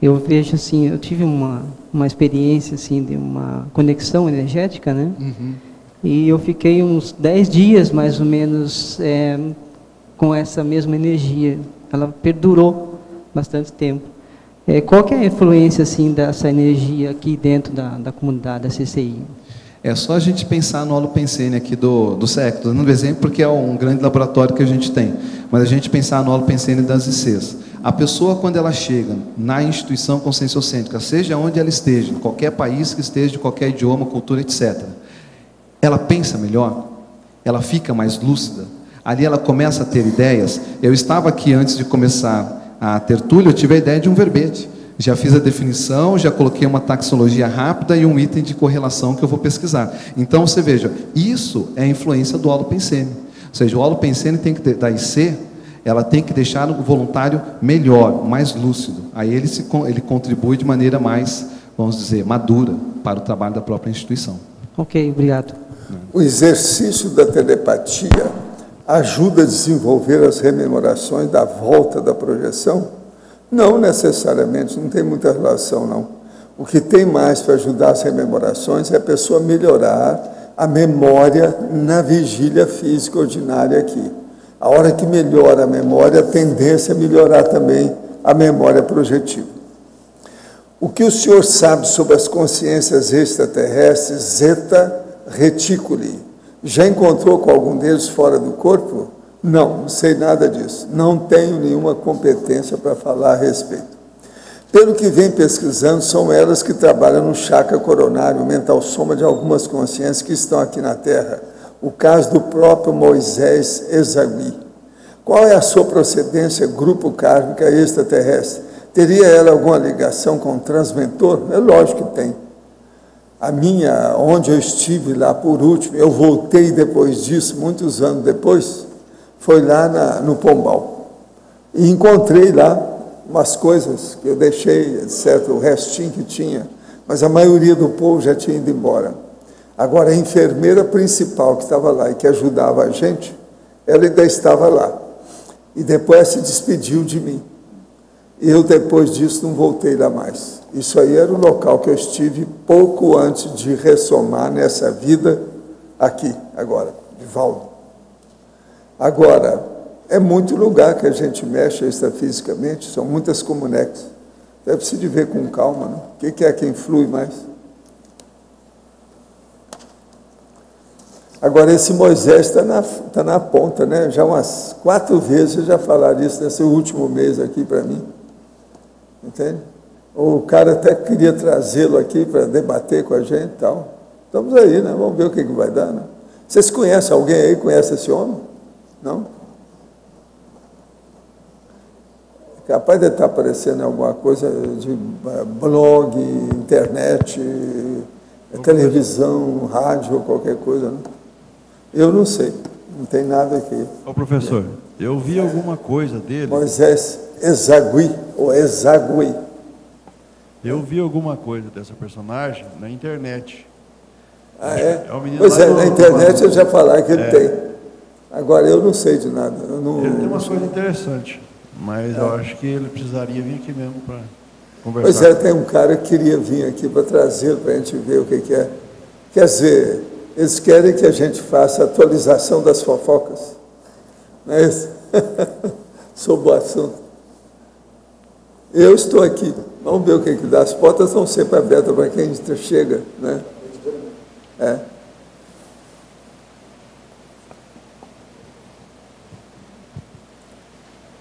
eu vejo assim, eu tive uma experiência assim, de uma conexão energética, né? Uhum. E eu fiquei uns 10 dias, mais ou menos, com essa mesma energia. Ela perdurou bastante tempo. Qual que é a influência assim, dessa energia aqui dentro da comunidade, da CCI? É só a gente pensar no holopensene aqui do CEEC, estou dando exemplo porque é um grande laboratório que a gente tem, mas a gente pensar no holopensene das ICs. A pessoa, quando ela chega na instituição conscienciocêntrica, seja onde ela esteja, em qualquer país que esteja, de qualquer idioma, cultura, etc., ela pensa melhor, ela fica mais lúcida, ali ela começa a ter ideias. Eu estava aqui antes de começar a tertúlia, eu tive a ideia de um verbete. Já fiz a definição, já coloquei uma taxologia rápida e um item de correlação que eu vou pesquisar. Então, você veja, isso é a influência do holopensene. Ou seja, o holopensene tem que da IC, ela tem que deixar o voluntário melhor, mais lúcido. Aí ele contribui de maneira mais, vamos dizer, madura para o trabalho da própria instituição. Ok, obrigado. O exercício da telepatia ajuda a desenvolver as rememorações da volta da projeção? Não necessariamente, não tem muita relação, não. O que tem mais para ajudar as rememorações é a pessoa melhorar a memória na vigília física ordinária aqui. A hora que melhora a memória, a tendência é melhorar também a memória projetiva. O que o senhor sabe sobre as consciências extraterrestres, Zeta Reticuli? Já encontrou com algum deles fora do corpo? Não sei nada disso. Não tenho nenhuma competência para falar a respeito. Pelo que vem pesquisando, são elas que trabalham no chakra coronário, mental soma de algumas consciências que estão aqui na Terra. O caso do próprio Moisés Ezagui. Qual é a sua procedência grupo kármica extraterrestre? Teria ela alguma ligação com o transmentor? É lógico que tem. A minha, onde eu estive lá por último, eu voltei depois disso, muitos anos depois, foi lá no Pombal. E encontrei lá umas coisas que eu deixei, certo, o restinho que tinha, mas a maioria do povo já tinha ido embora. Agora, a enfermeira principal que estava lá e que ajudava a gente, ela ainda estava lá. E depois se despediu de mim. Eu, depois disso, não voltei lá mais. Isso aí era o local que eu estive pouco antes de ressomar nessa vida aqui, agora, de Valdo. Agora, é muito lugar que a gente mexe extrafisicamente, são muitas comunexas. Deve se de ver com calma, né? O que é que influi mais? Agora, esse Moisés está na ponta, né? Já umas 4 vezes já falaram isso nesse último mês aqui para mim. Entende? O cara até queria trazê-lo aqui para debater com a gente e tal. Estamos aí, né? Vamos ver o que vai dar, né? Vocês conhecem alguém aí? Conhece esse homem? Não? Capaz de estar aparecendo em alguma coisa de blog, internet, televisão, rádio, qualquer coisa, né? Eu não sei, não tem nada aqui. Ô professor, eu vi alguma coisa dele. Moisés Ezagui, ou Ezagui. Eu vi alguma coisa dessa personagem na internet. Ah, é? É um menino pois é, do, na internet eu já falar que ele tem. Agora, eu não sei de nada. Eu não, ele tem umas coisas interessantes, mas eu acho que ele precisaria vir aqui mesmo para conversar. Pois é, tem um cara que queria vir aqui para trazer, para a gente ver o que é. Quer dizer, eles querem que a gente faça a atualização das fofocas. Não é isso? Sobre o assunto. Eu estou aqui. Vamos ver o que dá. As portas são sempre abertas para quem chega, né?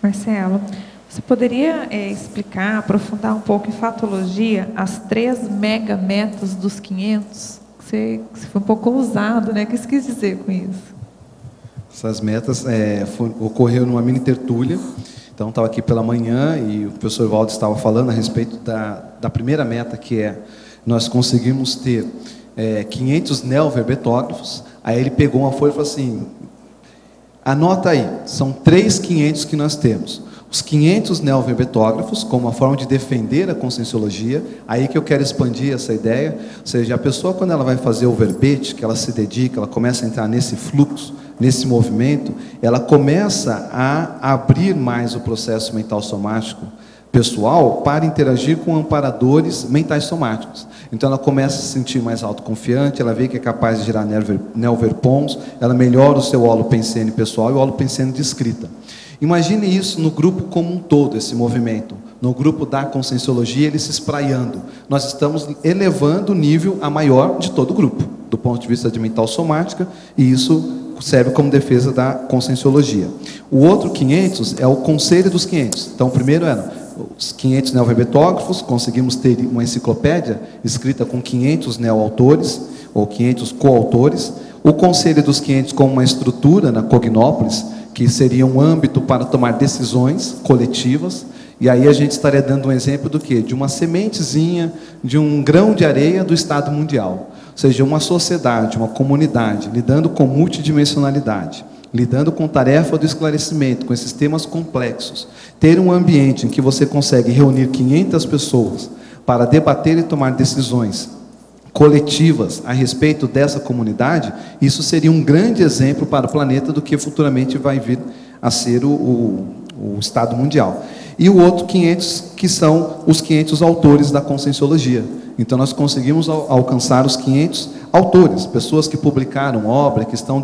Marcelo, você poderia explicar, aprofundar um pouco em fatologia as 3 megametas dos 500? Você foi um pouco ousado, né? O que você quis dizer com isso? Essas metas ocorreram numa mini tertúlia. Então, estava aqui pela manhã e o professor Valdo estava falando a respeito da primeira meta, que é nós conseguimos ter 500 neoverbetógrafos. Aí ele pegou uma folha e falou assim, anota aí, são 3.500 que nós temos. Os 500 neoverbetógrafos, como uma forma de defender a conscienciologia, aí que eu quero expandir essa ideia, ou seja, a pessoa quando ela vai fazer o verbete, que ela se dedica, ela começa a entrar nesse fluxo, nesse movimento, ela começa a abrir mais o processo mental somático pessoal para interagir com amparadores mentais somáticos. Então ela começa a se sentir mais autoconfiante, ela vê que é capaz de gerar neoverpons, ela melhora o seu holopensene pessoal e o holopensene de escrita. Imagine isso no grupo como um todo, esse movimento. No grupo da conscienciologia, ele se espraiando. Nós estamos elevando o nível a maior de todo o grupo, do ponto de vista de mental somática, e isso serve como defesa da conscienciologia. O outro 500 é o conselho dos 500. Então, o primeiro era os 500 neoverbetógrafos, conseguimos ter uma enciclopédia escrita com 500 neoautores, ou 500 coautores. O conselho dos 500 como uma estrutura na Cognópolis, que seria um âmbito para tomar decisões coletivas, e aí a gente estaria dando um exemplo do quê? De uma sementezinha, de um grão de areia do Estado mundial. Ou seja, uma sociedade, uma comunidade, lidando com multidimensionalidade, lidando com tarefa do esclarecimento, com esses temas complexos. Ter um ambiente em que você consegue reunir 500 pessoas para debater e tomar decisões coletivas a respeito dessa comunidade, isso seria um grande exemplo para o planeta do que futuramente vai vir a ser o Estado mundial. E o outro 500, que são os 500 autores da conscienciologia. Então nós conseguimos alcançar os 500 autores, pessoas que publicaram obra, que estão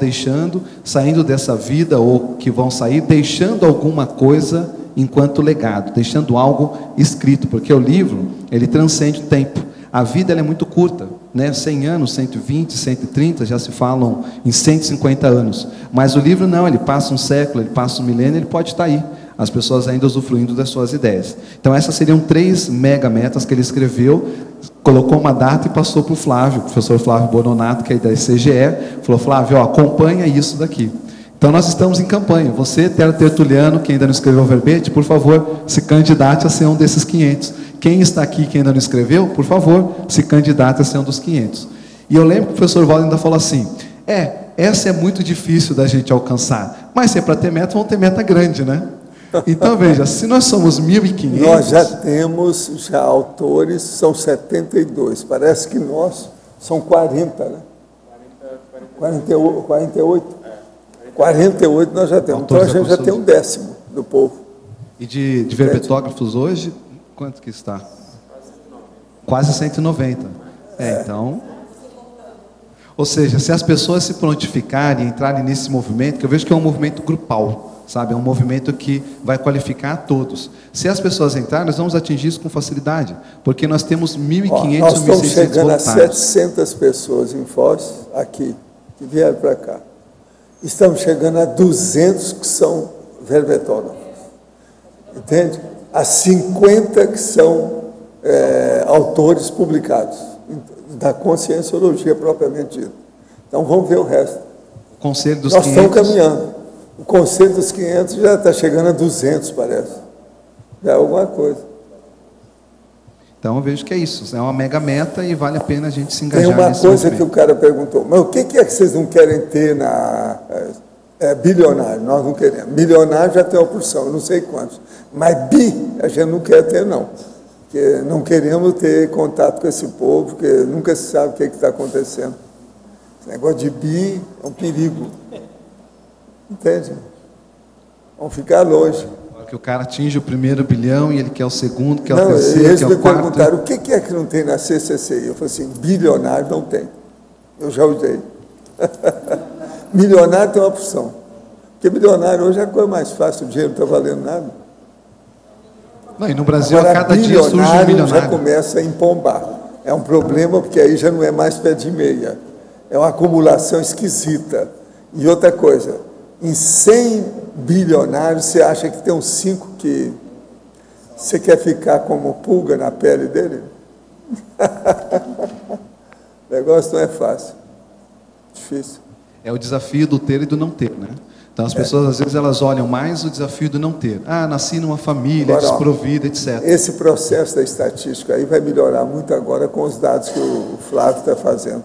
saindo dessa vida ou que vão sair, deixando alguma coisa enquanto legado, deixando algo escrito, porque o livro, ele transcende o tempo. A vida ela é muito curta, né? 100 anos, 120, 130, já se falam em 150 anos. Mas o livro não, ele passa um século, ele passa um milênio, ele pode estar aí. As pessoas ainda usufruindo das suas ideias. Então essas seriam 3 megametas que ele escreveu, colocou uma data e passou para o Flávio, o professor Flávio Bononato, que é da ICGE, falou, Flávio, acompanha isso daqui. Então nós estamos em campanha. Você, tertuliano, que ainda não escreveu o verbete, por favor, se candidate a ser um desses 500. Quem está aqui que ainda não escreveu, por favor, se candidate a ser um dos 500. E eu lembro que o professor Valdo ainda falou assim, essa é muito difícil da gente alcançar, mas se é para ter meta, vamos ter meta grande, né? Então, veja, se nós somos 1.500... Nós já temos autores, são 72, parece que nós são 40, né? 48? 48 nós já temos, então a gente já tem um 10º do povo. E de verbetógrafos hoje, quanto que está? Quase 190. Então... Ou seja, se as pessoas se prontificarem e entrarem nesse movimento, que eu vejo que é um movimento grupal, sabe? É um movimento que vai qualificar a todos. Se as pessoas entrarem, nós vamos atingir isso com facilidade, porque nós temos 1.500 ou 1.600 voluntários. Nós estamos chegando a 700 pessoas em Foz, aqui, que vieram para cá. Estamos chegando a 200 que são verbetógrafos. Entende? A 50 que são autores publicados, da conscienciologia propriamente dita. Então vamos ver o resto. O Conselho dos Nós 500... estamos caminhando. O Conselho dos 500 já está chegando a 200, parece. Já é alguma coisa. Então eu vejo que é isso. É uma mega meta e vale a pena a gente se engajar. Tem uma coisa que o cara perguntou, mas o que é que vocês não querem ter na... bilionário, nós não queremos. Milionário já tem uma porção, eu não sei quantos. Mas a gente não quer ter, não. Porque não queremos ter contato com esse povo, porque nunca se sabe o que está acontecendo. Esse negócio de é um perigo. Entende? Vamos ficar longe. Que o cara atinge o primeiro bilhão e ele quer o segundo, quer o terceiro, eles quer me o quarto. Perguntaram o que é que não tem na CCCI. Eu falei assim, bilionário não tem. Eu já usei. Milionário tem uma opção. Porque milionário hoje é a coisa mais fácil, o dinheiro não está valendo nada. Não, e no Brasil, agora, a cada dia surge um milionário. Já começa a empombar. É um problema, porque aí já não é mais pé de meia. É uma acumulação esquisita. E outra coisa, em 100 bilionários, você acha que tem uns 5 que você quer ficar como pulga na pele dele? O negócio não é fácil. Difícil. É o desafio do ter e do não ter, né? Então, as pessoas, às vezes, elas olham mais o desafio do não ter. Ah, nasci numa família desprovida, etc. Esse processo da estatística aí vai melhorar muito agora com os dados que o Flávio está fazendo.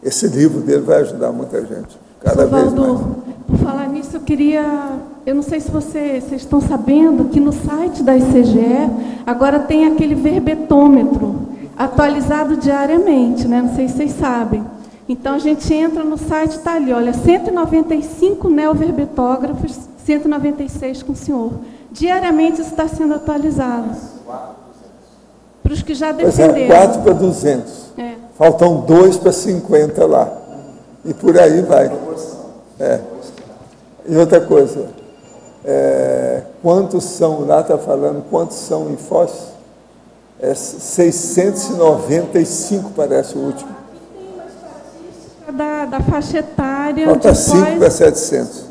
Esse livro dele vai ajudar muita gente, cada vez mais. Por falar nisso, eu não sei se vocês estão sabendo que no site da ICGE agora tem aquele verbetômetro atualizado diariamente, né? Não sei se vocês sabem. Então, a gente entra no site, está ali, olha, 195 neoverbetógrafos, 196 com o senhor. Diariamente isso está sendo atualizado. Para os que já defenderam. 4 para 200. É. Faltam 2 para 50 lá. E por aí vai. E outra coisa, quantos são, lá está falando, quantos são em Foz? 695 parece o último. Da faixa etária. Falta 5 para 700.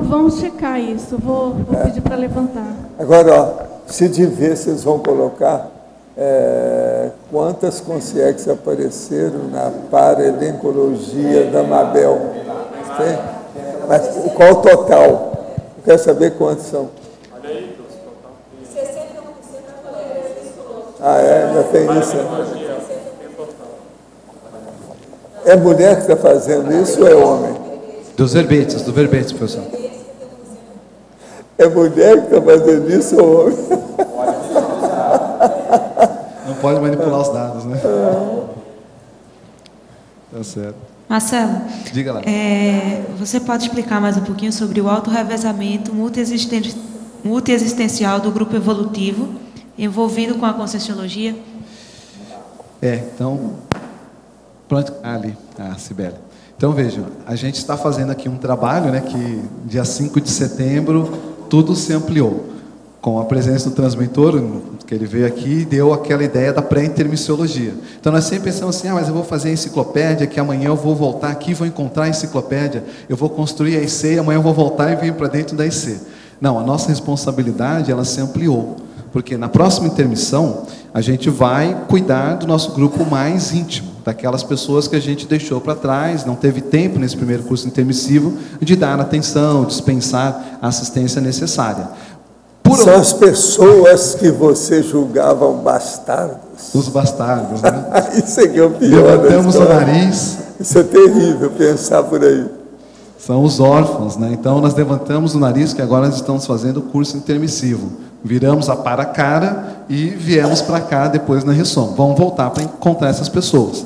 Vamos checar isso, vou pedir para levantar. Agora, ó, se de ver, vocês vão colocar quantas consciências apareceram na paralencologia da Mabel. Tem? Mas qual o total? Eu quero saber quantos são. Olha aí, total. 61%. Já tem isso. É mulher que está fazendo isso ou é homem? Do verbetes, professor. É mulher que está fazendo isso ou homem? Não pode manipular os dados, né? Tá certo. Marcelo, diga lá. Você pode explicar mais um pouquinho sobre o autorrevezamento multiexistencial do grupo evolutivo envolvido com a Conscienciologia? Então... Pronto, ali, Cibele. Então, vejam, a gente está fazendo aqui um trabalho, né, que dia 5 de setembro tudo se ampliou. Com a presença do transmentor, que ele veio aqui e deu aquela ideia da pré-intermissiologia. Então, nós sempre pensamos assim, mas eu vou fazer a enciclopédia, que amanhã eu vou voltar aqui, vou encontrar a enciclopédia, eu vou construir a IC, e amanhã eu vou voltar e vir para dentro da IC. Não, a nossa responsabilidade, ela se ampliou. Porque na próxima intermissão, a gente vai cuidar do nosso grupo mais íntimo, daquelas pessoas que a gente deixou para trás, não teve tempo nesse primeiro curso intermissivo de dar atenção, dispensar a assistência necessária. São as pessoas que você julgava bastardos. Os bastardos, né? Isso aqui é o pior. Levantamos o nariz. Isso é terrível, pensar por aí. São os órfãos, né? Então, nós levantamos o nariz, que agora nós estamos fazendo o curso intermissivo. Viramos a para a cara e viemos para cá depois na Ressom. Vamos voltar para encontrar essas pessoas.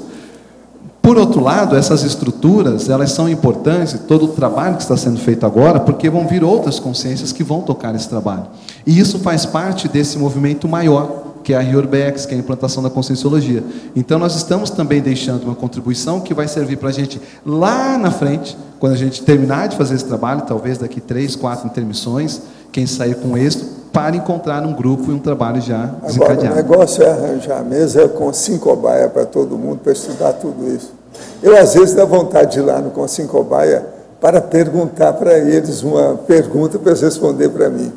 Por outro lado, essas estruturas, elas são importantes, todo o trabalho que está sendo feito agora, porque vão vir outras consciências que vão tocar esse trabalho. E isso faz parte desse movimento maior, que é a Reurbex, que é a implantação da Conscienciologia. Então, nós estamos também deixando uma contribuição que vai servir para a gente lá na frente, quando a gente terminar de fazer esse trabalho, talvez daqui 3, 4 intermissões, quem sair com êxito, para encontrar um grupo e um trabalho já desencadeado. Agora, o negócio é arranjar a mesa com 5 baia para todo mundo, para estudar tudo isso. Eu, às vezes, dá vontade de ir lá no Consincobaia para perguntar para eles uma pergunta para eles responder para mim.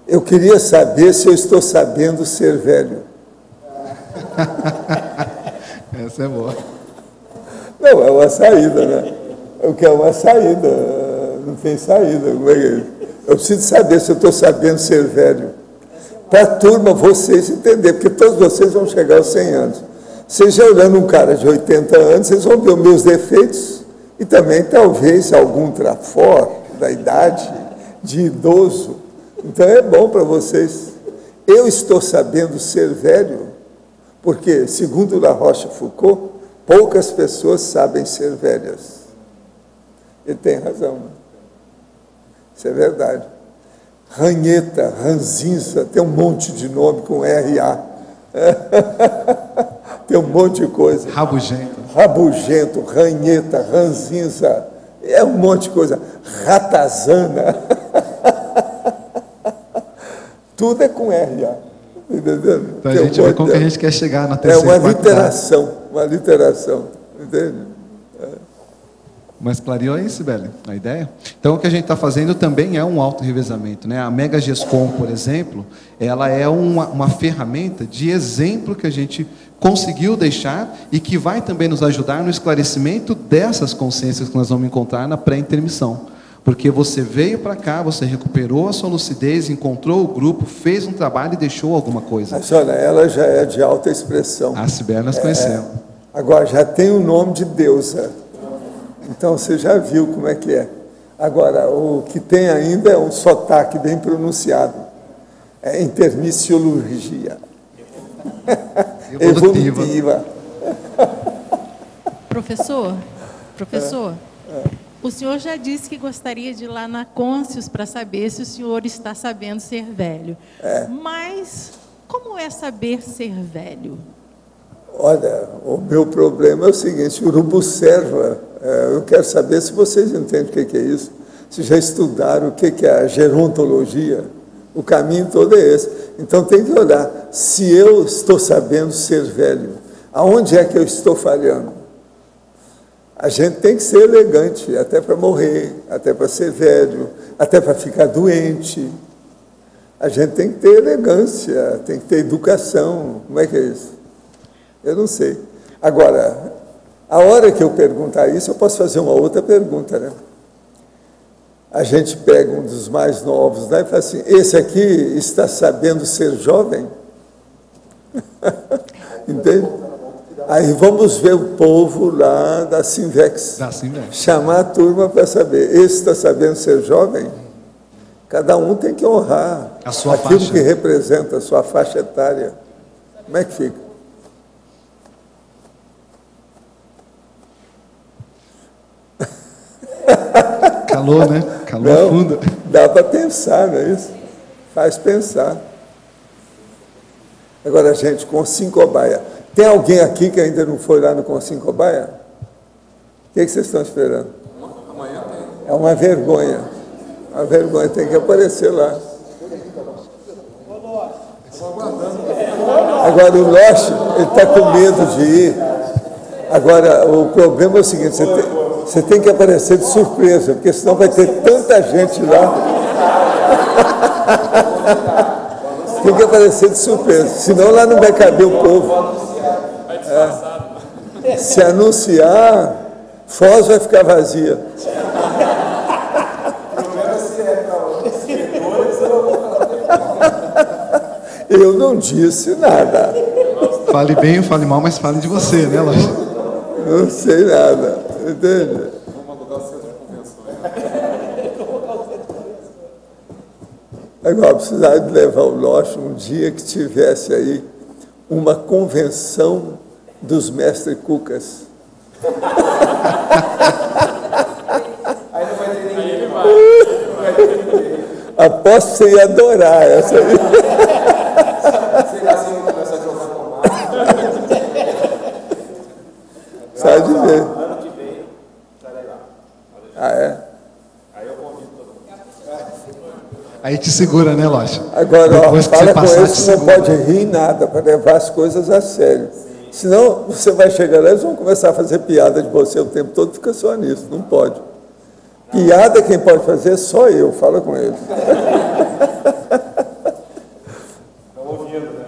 Eu queria saber se eu estou sabendo ser velho. Essa é boa. Não, é uma saída, né? O que é uma saída? Não tem saída. Eu preciso saber se eu estou sabendo ser velho. Para a turma, vocês entenderem, porque todos vocês vão chegar aos 100 anos. Vocês já olhando um cara de 80 anos, vocês vão ver os meus defeitos e também, talvez, algum trafor da idade de idoso. Então, é bom para vocês. Eu estou sabendo ser velho, porque, segundo La Rochefoucauld, poucas pessoas sabem ser velhas. Ele tem razão. Isso é verdade. Ranheta, ranzinza, tem um monte de nome com R-A. Tem um monte de coisa. Rabugento. Rabugento, ranheta, ranzinza, É um monte de coisa. Ratazana. Tudo é com R, entendeu? Então a gente vê como que a gente quer chegar na terceira e quarta idade. Uma literação, entende? Mas clareou aí, Sibeli, a ideia? Então, o que a gente está fazendo também é um auto-revezamento, né? A Mega GESCOM, por exemplo, ela é uma ferramenta de exemplo que a gente conseguiu deixar e que vai também nos ajudar no esclarecimento dessas consciências que nós vamos encontrar na pré-intermissão. Porque você veio para cá, você recuperou a sua lucidez, encontrou o grupo, fez um trabalho e deixou alguma coisa. Mas olha, ela já é de alta expressão. A Sibeli nós conhecemos. Agora, já tem o nome de deusa. Então, você já viu como é que é. Agora, o que tem ainda é um sotaque bem pronunciado. É intermissiologia. Evolutiva. Professor, o senhor já disse que gostaria de ir lá na Conscius para saber se o senhor está sabendo ser velho. Mas como é saber ser velho? Olha, o meu problema é o seguinte, urubucerva, eu quero saber se vocês entendem o que é isso, se já estudaram o que é a gerontologia, o caminho todo é esse. Então tem que olhar, se eu estou sabendo ser velho, aonde é que eu estou falhando? A gente tem que ser elegante, até para morrer, até para ser velho, até para ficar doente. A gente tem que ter elegância, tem que ter educação. Como é que é isso? Eu não sei. Agora, a hora que eu perguntar isso, eu posso fazer uma outra pergunta, né? A gente pega um dos mais novos, né, e fala assim, esse aqui está sabendo ser jovem? Entende? Aí vamos ver o povo lá da Sinvex. Chamar a turma para saber, esse está sabendo ser jovem? Cada um tem que honrar a sua aquilo faixa. Que representa a sua faixa etária. Como é que fica? Calor, né? Calor fundo. Dá para pensar, não é isso? Faz pensar. Agora, gente, Consim-Cobaia. Tem alguém aqui que ainda não foi lá no Consim-Cobaia? O que vocês estão esperando? Amanhã tem. É uma vergonha. Uma vergonha, tem que aparecer lá. Agora, o Loche, ele está com medo de ir. Agora, o problema é o seguinte, você tem que aparecer de surpresa, porque senão vai ter tanta gente lá. Tem que aparecer de surpresa, senão lá não vai caber o povo. Se anunciar, Foz vai ficar vazia. Eu não disse nada. Fale bem ou fale mal, mas fale de você, né, Loche? Não sei nada, entende? Agora, precisava de levar o Loche um dia que tivesse aí uma convenção dos mestres cucas. Aí não vai ter ninguém. Aposto que você ia adorar essa aí. Sai de ver. Ano que vem, estarei lá. Ah, é? Aí eu convido todo mundo. Aí te segura, né, Loche? Agora, ó, fala com passar, eles que não pode rir nada para levar as coisas a sério. Senão, você vai chegar lá e eles vão começar a fazer piada de você o tempo todo, fica só nisso, não pode. Piada quem pode fazer é só eu, fala com eles. Estão ouvindo, né?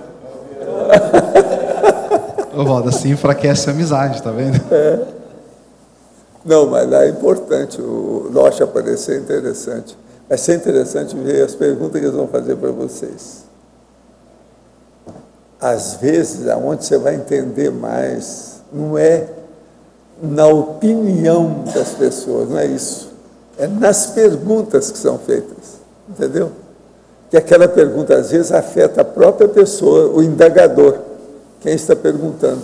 Ô, Valdo, assim enfraquece a amizade, tá vendo? Não, mas lá é importante, o Loche aparecer é interessante. Vai ser interessante ver as perguntas que eles vão fazer para vocês. Às vezes, aonde você vai entender mais, não é na opinião das pessoas, não é isso. É nas perguntas que são feitas, entendeu? Que aquela pergunta, às vezes, afeta a própria pessoa, o indagador, quem está perguntando,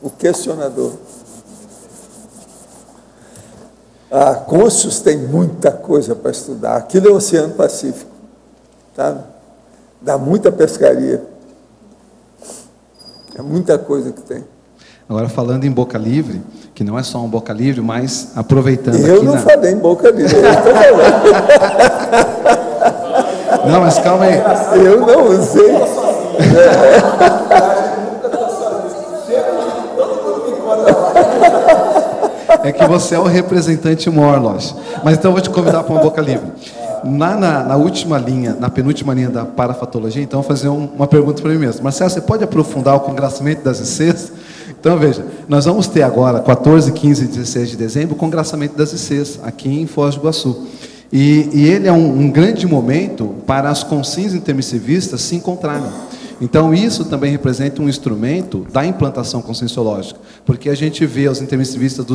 o questionador. A Conscius tem muita coisa para estudar. Aquilo é o Oceano Pacífico, tá? Dá muita pescaria. É muita coisa que tem. Agora, falando em boca livre, que não é só um boca livre, mas aproveitando eu aqui... não falei em boca livre, eu estou falando. Não, mas calma aí. Eu não usei. É que você é o representante maior, lógico. Mas então eu vou te convidar para uma boca livre. Na última linha, na penúltima linha da parafatologia, então eu vou fazer uma pergunta para mim mesmo. Marcelo, você pode aprofundar o congraçamento das ICs? Então, veja, nós vamos ter agora, 14, 15 e 16 de dezembro, o congraçamento das ICs, aqui em Foz do Iguaçu. E ele é um grande momento para as consins intermissivistas se encontrarem. Então, isso também representa um instrumento da implantação conscienciológica, porque a gente vê os intermissivistas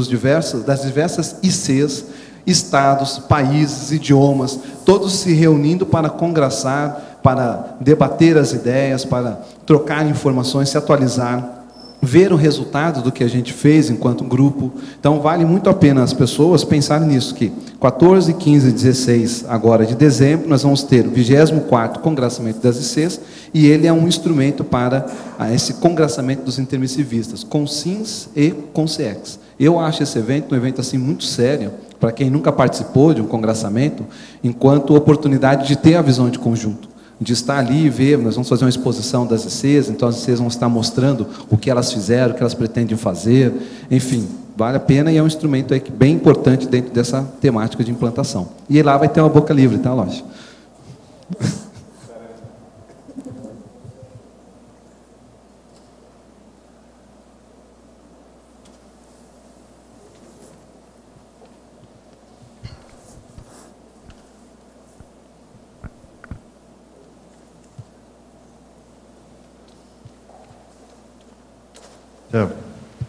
das diversas ICs, estados, países, idiomas, todos se reunindo para congraçar, para debater as ideias, para trocar informações, se atualizar, ver o resultado do que a gente fez enquanto grupo. Então, vale muito a pena as pessoas pensarem nisso, que 14, 15 e 16 agora de dezembro, nós vamos ter o 24º congraçamento das ICs, e ele é um instrumento para esse congraçamento dos intermissivistas, consins e consciex. Eu acho esse evento um evento assim muito sério, para quem nunca participou de um congraçamento, enquanto oportunidade de ter a visão de conjunto, de estar ali e ver. Nós vamos fazer uma exposição das ICs, então as ICs vão estar mostrando o que elas fizeram, o que elas pretendem fazer, enfim, vale a pena e é um instrumento aí bem importante dentro dessa temática de implantação. E lá vai ter uma boca livre, tá, lógico?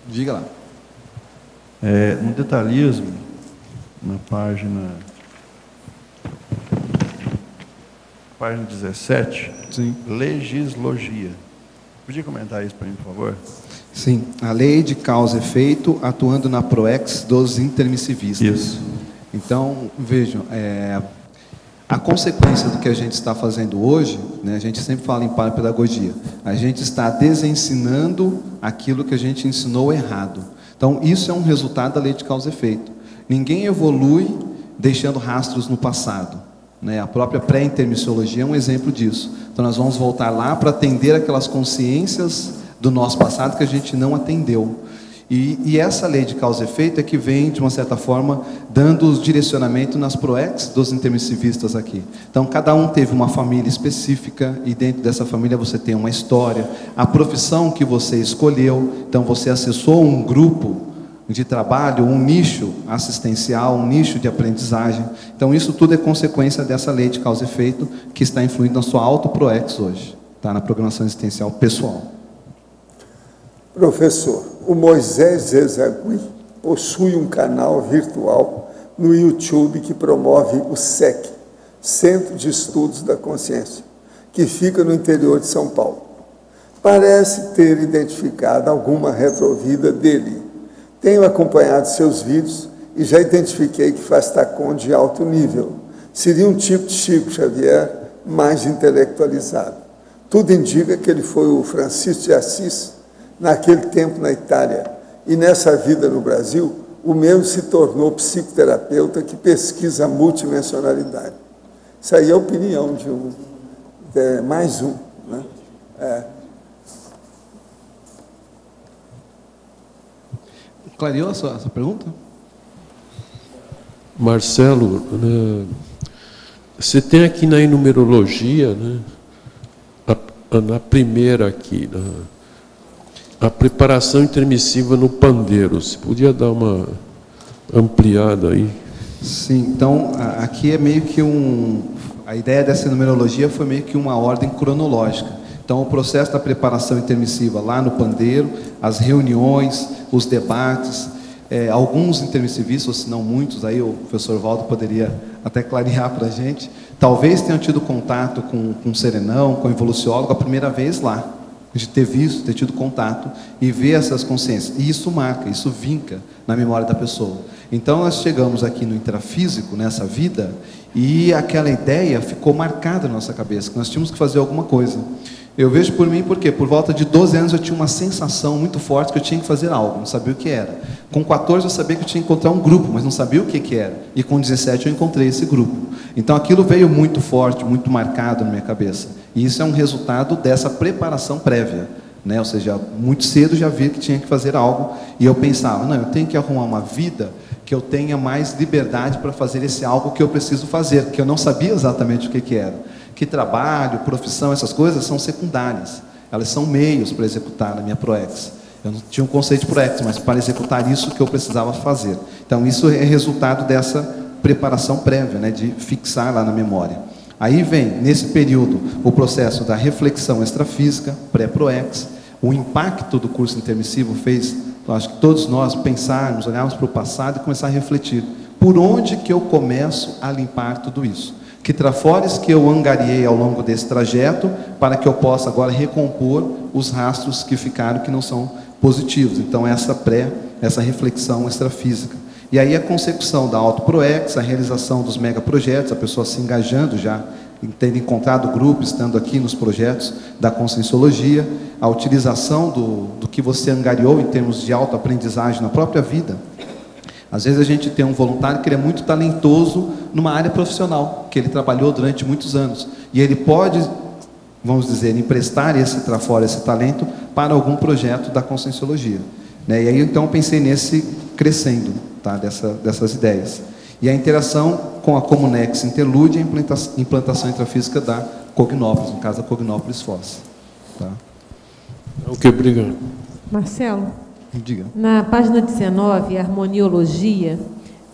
Diga lá. No detalhismo, na página 17, sim. Legislogia. Podia comentar isso para mim, por favor? Sim, a lei de causa e efeito atuando na proex dos intermissivistas. Isso. Então, vejam, a consequência do que a gente está fazendo hoje, né, a gente sempre fala em parapedagogia, a gente está desensinando aquilo que a gente ensinou errado. Então, isso é um resultado da lei de causa e efeito. Ninguém evolui deixando rastros no passado, né? A própria pré-intermissiologia é um exemplo disso. Então, nós vamos voltar lá para atender aquelas consciências do nosso passado que a gente não atendeu. E essa lei de causa e efeito é que vem, de uma certa forma, dando os direcionamentos nas proex dos intermissivistas aqui. Então, cada um teve uma família específica, e dentro dessa família você tem uma história, a profissão que você escolheu, então você acessou um grupo de trabalho, um nicho assistencial, um nicho de aprendizagem. Então, isso tudo é consequência dessa lei de causa e efeito que está influindo na sua auto-proex hoje, tá? Na programação existencial pessoal. Professor, o Moisés Zezagui possui um canal virtual no YouTube que promove o SEC, Centro de Estudos da Consciência, que fica no interior de São Paulo. Parece ter identificado alguma retrovida dele. Tenho acompanhado seus vídeos e já identifiquei que faz tacon de alto nível. Seria um tipo de Chico Xavier mais intelectualizado. Tudo indica que ele foi o Francisco de Assis, naquele tempo na Itália, e nessa vida no Brasil, o mesmo se tornou psicoterapeuta que pesquisa a multidimensionalidade. Isso aí é a opinião de mais um, né? Clareou a sua pergunta? Marcelo, né, você tem aqui na enumerologia, né, na primeira aqui, a preparação intermissiva no pandeiro. Você podia dar uma ampliada aí? Sim, então aqui é meio que a ideia dessa numerologia foi meio que uma ordem cronológica. Então o processo da preparação intermissiva lá no pandeiro, as reuniões, os debates, alguns intermissivistas, se não muitos, aí o professor Valdo poderia até clarear para a gente, talvez tenham tido contato com um serenão, com um evoluciólogo a primeira vez lá, de ter visto, ter tido contato e ver essas consciências. E isso marca, isso vinca na memória da pessoa. Então nós chegamos aqui no intrafísico, nessa vida, e aquela ideia ficou marcada na nossa cabeça, que nós tínhamos que fazer alguma coisa. Eu vejo por mim porque por volta de 12 anos eu tinha uma sensação muito forte que eu tinha que fazer algo, não sabia o que era. Com 14 eu sabia que eu tinha que encontrar um grupo, mas não sabia o que era. E com 17 eu encontrei esse grupo. Então aquilo veio muito forte, muito marcado na minha cabeça. E isso é um resultado dessa preparação prévia, né? Ou seja, muito cedo já vi que tinha que fazer algo e eu pensava, não, eu tenho que arrumar uma vida que eu tenha mais liberdade para fazer esse algo que eu preciso fazer, que eu não sabia exatamente o que era. Que trabalho, profissão, essas coisas são secundárias. Elas são meios para executar na minha ProEx. Eu não tinha um conceito de ProEx, mas para executar isso que eu precisava fazer. Então, isso é resultado dessa preparação prévia, né, de fixar lá na memória. Aí vem, nesse período, o processo da reflexão extrafísica, pré-ProEx. O impacto do curso intermissivo fez, eu acho que todos nós pensarmos, olharmos para o passado e começar a refletir. Por onde que eu começo a limpar tudo isso? Que trafores que eu angariei ao longo desse trajeto para que eu possa agora recompor os rastros que ficaram que não são positivos. Então, essa reflexão extrafísica. E aí a consecução da auto-ProEx, a realização dos megaprojetos, a pessoa se engajando já, tendo encontrado grupo, estando aqui nos projetos da Conscienciologia, a utilização do que você angariou em termos de autoaprendizagem na própria vida. Às vezes a gente tem um voluntário que ele é muito talentoso numa área profissional, que ele trabalhou durante muitos anos. E ele pode, vamos dizer, emprestar esse trafora, esse talento, para algum projeto da Conscienciologia. Né? E aí então eu pensei nesse crescendo, tá? dessas ideias. E a interação com a Comunex Interlude e a implantação intrafísica da Cognópolis, no caso da Cognópolis Foz. Tá? Ok, obrigado. Marcelo? Diga. Na página 19, Harmoniologia,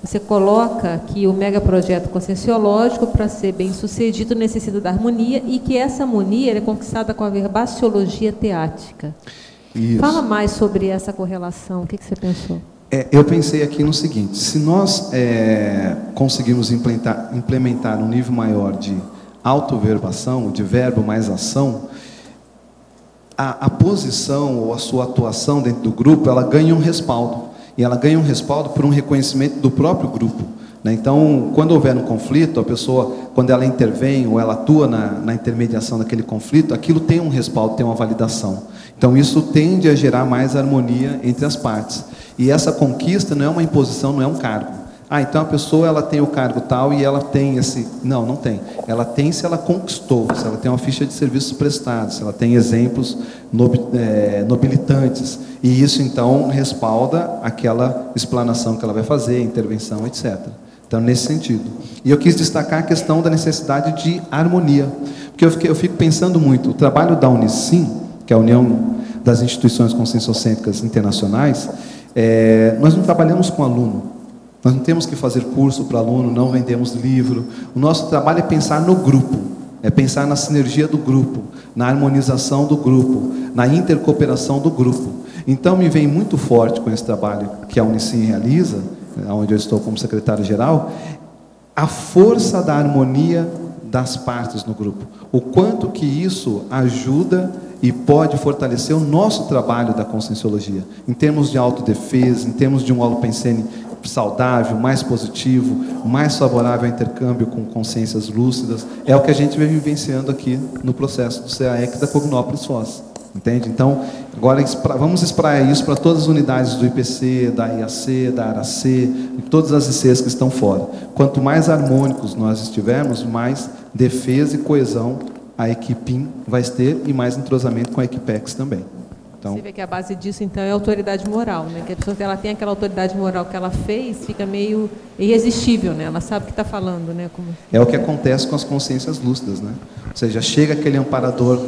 você coloca que o megaprojeto conscienciológico, para ser bem sucedido, necessita da harmonia e que essa harmonia é conquistada com a verbaciologia teática. Isso. Fala mais sobre essa correlação, o que você pensou? Eu pensei aqui no seguinte, se nós conseguirmos implementar um nível maior de autoverbação, de verbo mais ação, a posição ou a sua atuação dentro do grupo, ela ganha um respaldo. E ela ganha um respaldo por um reconhecimento do próprio grupo. Né? Então, quando houver um conflito, a pessoa, quando ela intervém ou ela atua na intermediação daquele conflito, aquilo tem um respaldo, tem uma validação. Então, isso tende a gerar mais harmonia entre as partes. E essa conquista não é uma imposição, não é um cargo. Então a pessoa ela tem o cargo tal e ela tem esse... Não, não tem. Ela tem se ela conquistou, se ela tem uma ficha de serviços prestados, se ela tem exemplos nobilitantes. E isso, então, respalda aquela explanação que ela vai fazer, intervenção, etc. Então, nesse sentido. E eu quis destacar a questão da necessidade de harmonia. Porque eu fico pensando muito, o trabalho da Unicim, que é a União das Instituições Conscienciocêntricas Internacionais, nós não trabalhamos com aluno. Nós não temos que fazer curso para aluno, não vendemos livro. O nosso trabalho é pensar no grupo, é pensar na sinergia do grupo, na harmonização do grupo, na intercooperação do grupo. Então, me vem muito forte com esse trabalho que a Unicim realiza, onde eu estou como secretário-geral, a força da harmonia das partes no grupo. O quanto que isso ajuda e pode fortalecer o nosso trabalho da Conscienciologia, em termos de autodefesa, em termos de um holopensene saudável, mais positivo, mais favorável ao intercâmbio com consciências lúcidas. É o que a gente vem vivenciando aqui no processo do CAEC da Cognópolis Foz. Entende? Então, agora vamos espraiar isso para todas as unidades do IPC, da IAC, da ARAC, e todas as ICs que estão fora. Quanto mais harmônicos nós estivermos, mais defesa e coesão a equipe vai ter e mais entrosamento com a Equipex também. Então, você vê que a base disso, então, é a autoridade moral, né? Que a pessoa, ela tem aquela autoridade moral que ela fez, fica meio irresistível, né? Ela sabe o que está falando, né? É o que acontece com as consciências lúcidas, né? Ou seja, chega aquele amparador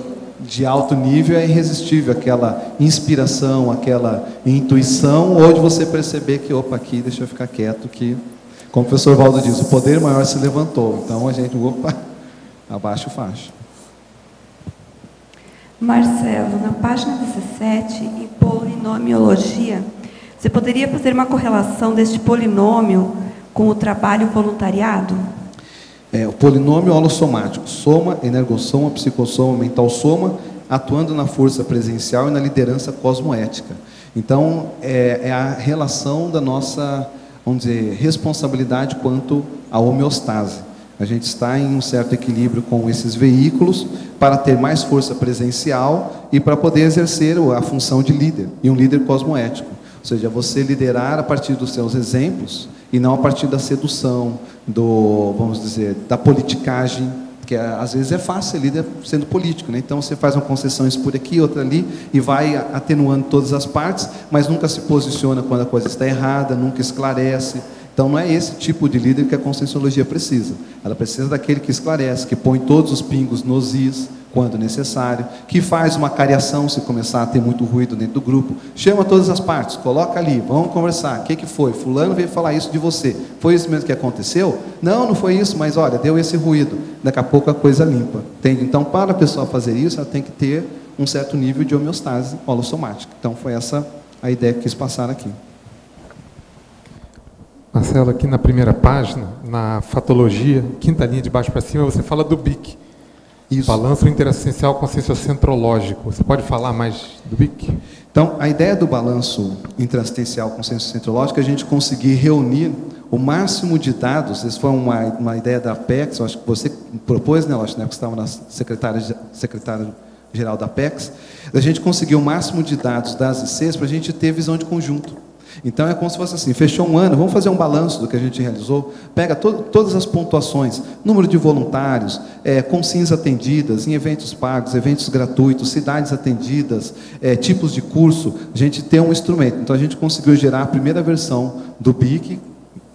de alto nível, é irresistível aquela inspiração, aquela intuição, ou de você perceber que, opa, aqui, deixa eu ficar quieto, que, como o professor Valdo diz, o poder maior se levantou. Então, a gente, opa, abaixa o facho. Marcelo, na página 17, em polinomiologia, você poderia fazer uma correlação deste polinômio com o trabalho voluntariado? O polinômio holossomático, soma, energossoma, psicossoma, mental-soma, atuando na força presencial e na liderança cosmoética. Então, é a relação da nossa, vamos dizer, responsabilidade quanto à homeostase. A gente está em um certo equilíbrio com esses veículos para ter mais força presencial e para poder exercer a função de líder, e um líder cosmoético. Ou seja, você liderar a partir dos seus exemplos e não a partir da sedução, vamos dizer, da politicagem, que às vezes é fácil ser líder sendo político, né? Então você faz uma concessão isso por aqui, outra ali, e vai atenuando todas as partes, mas nunca se posiciona quando a coisa está errada, nunca esclarece. Então não é esse tipo de líder que a Conscienciologia precisa. Ela precisa daquele que esclarece, que põe todos os pingos nos is, quando necessário, que faz uma cariação se começar a ter muito ruído dentro do grupo, chama todas as partes, coloca ali, vamos conversar, o que foi? Fulano veio falar isso de você, foi isso mesmo que aconteceu? Não, não foi isso, mas olha, deu esse ruído, daqui a pouco a coisa limpa, entende? Então, para a pessoa fazer isso, ela tem que ter um certo nível de homeostase holossomática. Então, foi essa a ideia que quis passar aqui. Marcelo, aqui na primeira página, na fatologia, quinta linha de baixo para cima, você fala do BIC. Isso. Balanço interassistencial conscienciocentrológico. Você pode falar mais do BIC? Então, a ideia do balanço interassistencial conscienciocentrológico é a gente conseguir reunir o máximo de dados. Isso foi uma ideia da Apex, eu acho que você propôs, né, Loche, né, que estava na secretária-geral da Apex, a gente conseguir o máximo de dados das ICs para a gente ter visão de conjunto. Então, é como se fosse assim, fechou um ano, vamos fazer um balanço do que a gente realizou, pega todas as pontuações, número de voluntários, consins atendidas, em eventos pagos, eventos gratuitos, cidades atendidas, tipos de curso, a gente tem um instrumento. Então, a gente conseguiu gerar a primeira versão do BIC,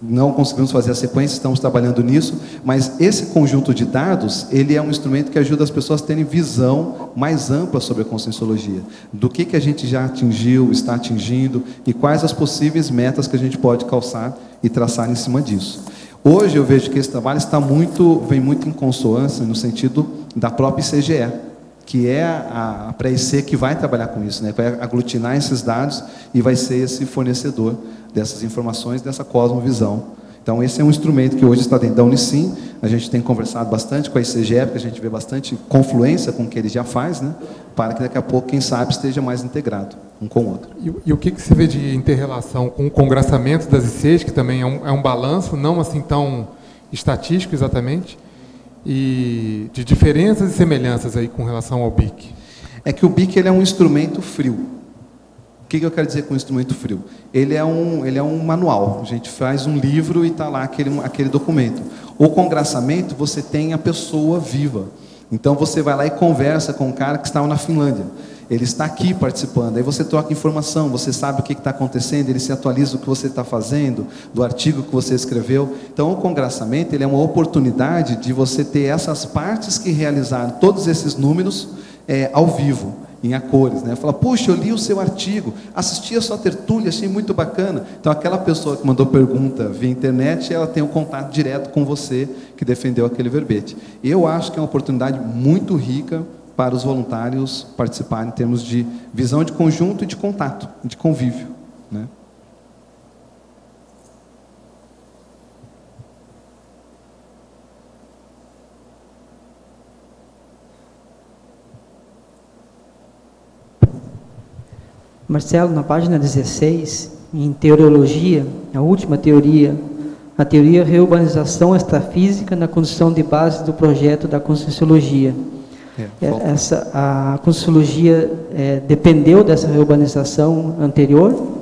não conseguimos fazer a sequência, estamos trabalhando nisso, mas esse conjunto de dados, ele é um instrumento que ajuda as pessoas a terem visão mais ampla sobre a conscienciologia, do que a gente já atingiu, está atingindo, e quais as possíveis metas que a gente pode calçar e traçar em cima disso. Hoje eu vejo que esse trabalho vem muito em consonância no sentido da própria ICGE, que é a pré-IC que vai trabalhar com isso, né? Vai aglutinar esses dados e vai ser esse fornecedor dessas informações, dessa cosmovisão. Então, esse é um instrumento que hoje está dentro da Unicim. A gente tem conversado bastante com a ICGE, porque a gente vê bastante confluência com o que ele já faz, né? Para que daqui a pouco, quem sabe, esteja mais integrado um com o outro. E o que você vê de inter-relação com o congraçamento das ICs, que também é um balanço, não assim tão estatístico exatamente, e de diferenças e semelhanças aí com relação ao BIC? É que o BIC ele é um instrumento frio. O que eu quero dizer com instrumento frio? Ele é um manual. A gente faz um livro e está lá aquele documento. O congraçamento, você tem a pessoa viva. Então, você vai lá e conversa com o cara que estava na Finlândia. Ele está aqui participando. Aí você troca informação, você sabe o que está acontecendo, ele se atualiza do que você está fazendo, do artigo que você escreveu. Então, o congraçamento ele é uma oportunidade de você ter essas partes que realizaram todos esses números ao vivo, em a cores, né? Fala, puxa, eu li o seu artigo, assisti a sua tertúlia, achei muito bacana. Então, aquela pessoa que mandou pergunta via internet, ela tem um contato direto com você que defendeu aquele verbete. Eu acho que é uma oportunidade muito rica para os voluntários participarem em termos de visão de conjunto e de contato, de convívio, né? Marcelo, na página 16, em Teoriologia, a última teoria, a teoria Reurbanização Extrafísica na condição de base do projeto da Conscienciologia. A Conscienciologia dependeu dessa reurbanização anterior?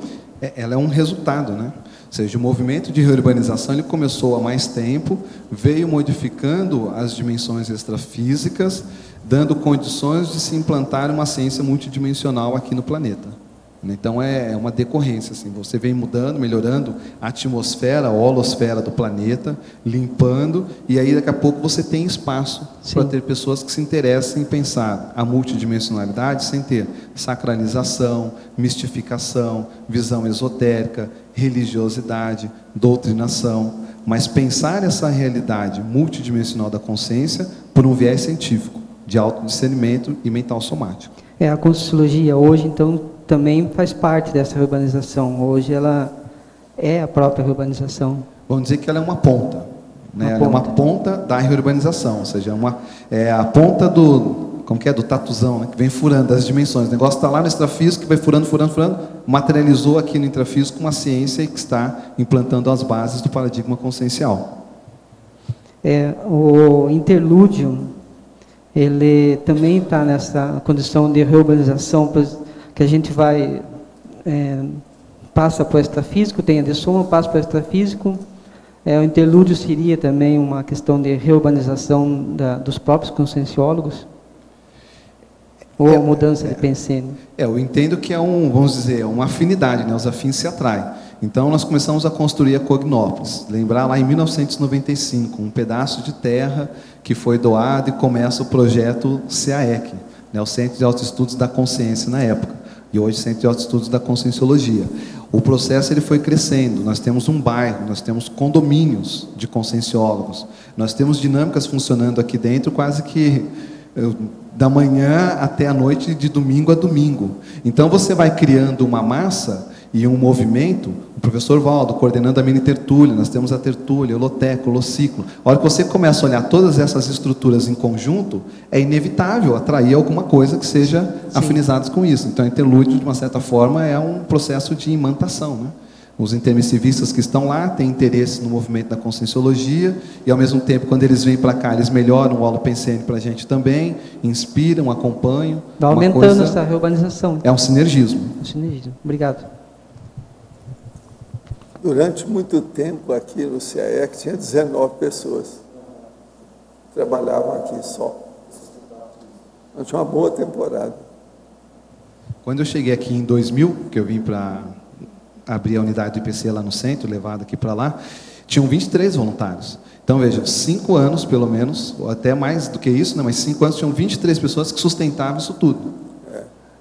Ela é um resultado, né? Ou seja, o movimento de reurbanização ele começou há mais tempo, veio modificando as dimensões extrafísicas, dando condições de se implantar uma ciência multidimensional aqui no planeta. Então, é uma decorrência, assim, você vem mudando, melhorando a atmosfera, a holosfera do planeta, limpando, e aí daqui a pouco você tem espaço para ter pessoas que se interessem em pensar a multidimensionalidade sem ter sacralização, mistificação, visão esotérica, religiosidade, doutrinação, mas pensar essa realidade multidimensional da consciência por um viés científico, de autodiscernimento e mental somático. A Conscienciologia hoje, então, também faz parte dessa reurbanização. Hoje ela é a própria reurbanização. Vamos dizer que ela é uma ponta, né? Ela é uma ponta da reurbanização, ou seja, a ponta do tatuzão, né? Que vem furando as dimensões. O negócio está lá no extrafísico, que vai furando, materializou aqui no intrafísico uma ciência que está implantando as bases do paradigma consciencial. O interlúdio, ele também está nessa condição de reurbanização, que a gente vai, passa para o extrafísico, tem a de soma, passa para o extrafísico. O interlúdio seria também uma questão de reurbanização dos próprios conscienciólogos? Ou a mudança de pensênio? Eu entendo que vamos dizer, uma afinidade, né? Os afins se atraem. Então, nós começamos a construir a Cognópolis. Lembrar lá em 1995, um pedaço de terra que foi doado e começa o projeto CAEC, né? O Centro de Autoestudos da Consciência na época, e hoje Centro de Autoestudos da Conscienciologia. O processo ele foi crescendo, nós temos um bairro, nós temos condomínios de conscienciólogos, nós temos dinâmicas funcionando aqui dentro quase que da manhã até a noite, de domingo a domingo. Então, você vai criando uma massa e um movimento. O professor Valdo, coordenando a mini tertúlia, nós temos a tertúlia, o Loteco, o Lociclo. A hora que você começa a olhar todas essas estruturas em conjunto, é inevitável atrair alguma coisa que seja afinizada com isso. Então, o interlúdio, de uma certa forma, é um processo de imantação, né? Os intermissivistas que estão lá têm interesse no movimento da conscienciologia e, ao mesmo tempo, quando eles vêm para cá, eles melhoram o holopensene para a gente também, inspiram, acompanham. Está aumentando essa reurbanização. É um sinergismo. Obrigado. Durante muito tempo aqui no CAEC tinha 19 pessoas. Trabalhavam aqui só. Então, tinha uma boa temporada. Quando eu cheguei aqui em 2000, que eu vim para abrir a unidade do IPC lá no centro, levado aqui para lá, tinham 23 voluntários. Então, veja, 5 anos, pelo menos, ou até mais do que isso, né, mas 5 anos, tinham 23 pessoas que sustentavam isso tudo.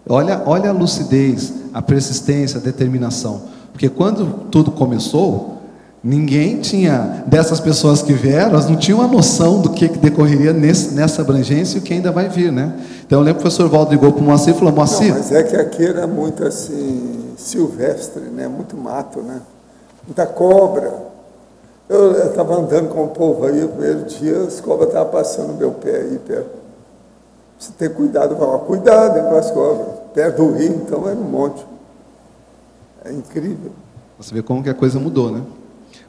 Olha a lucidez, a persistência, a determinação. Porque quando tudo começou, ninguém tinha, dessas pessoas que vieram, elas não tinham a noção do que decorreria nessa abrangência e o que ainda vai vir, né? Então, eu lembro que o professor Valdo ligou para o Moacir e falou, Moacir... Não, mas é que aqui era muito assim... silvestre, né? Muito mato, né? Muita cobra. Eu estava andando com o povo aí, o primeiro dia, as cobras estavam passando no meu pé aí, perto. Você tem cuidado, cuidado com as cobras. Perto do rio, então, era um monte. É incrível. Você vê como que a coisa mudou, né?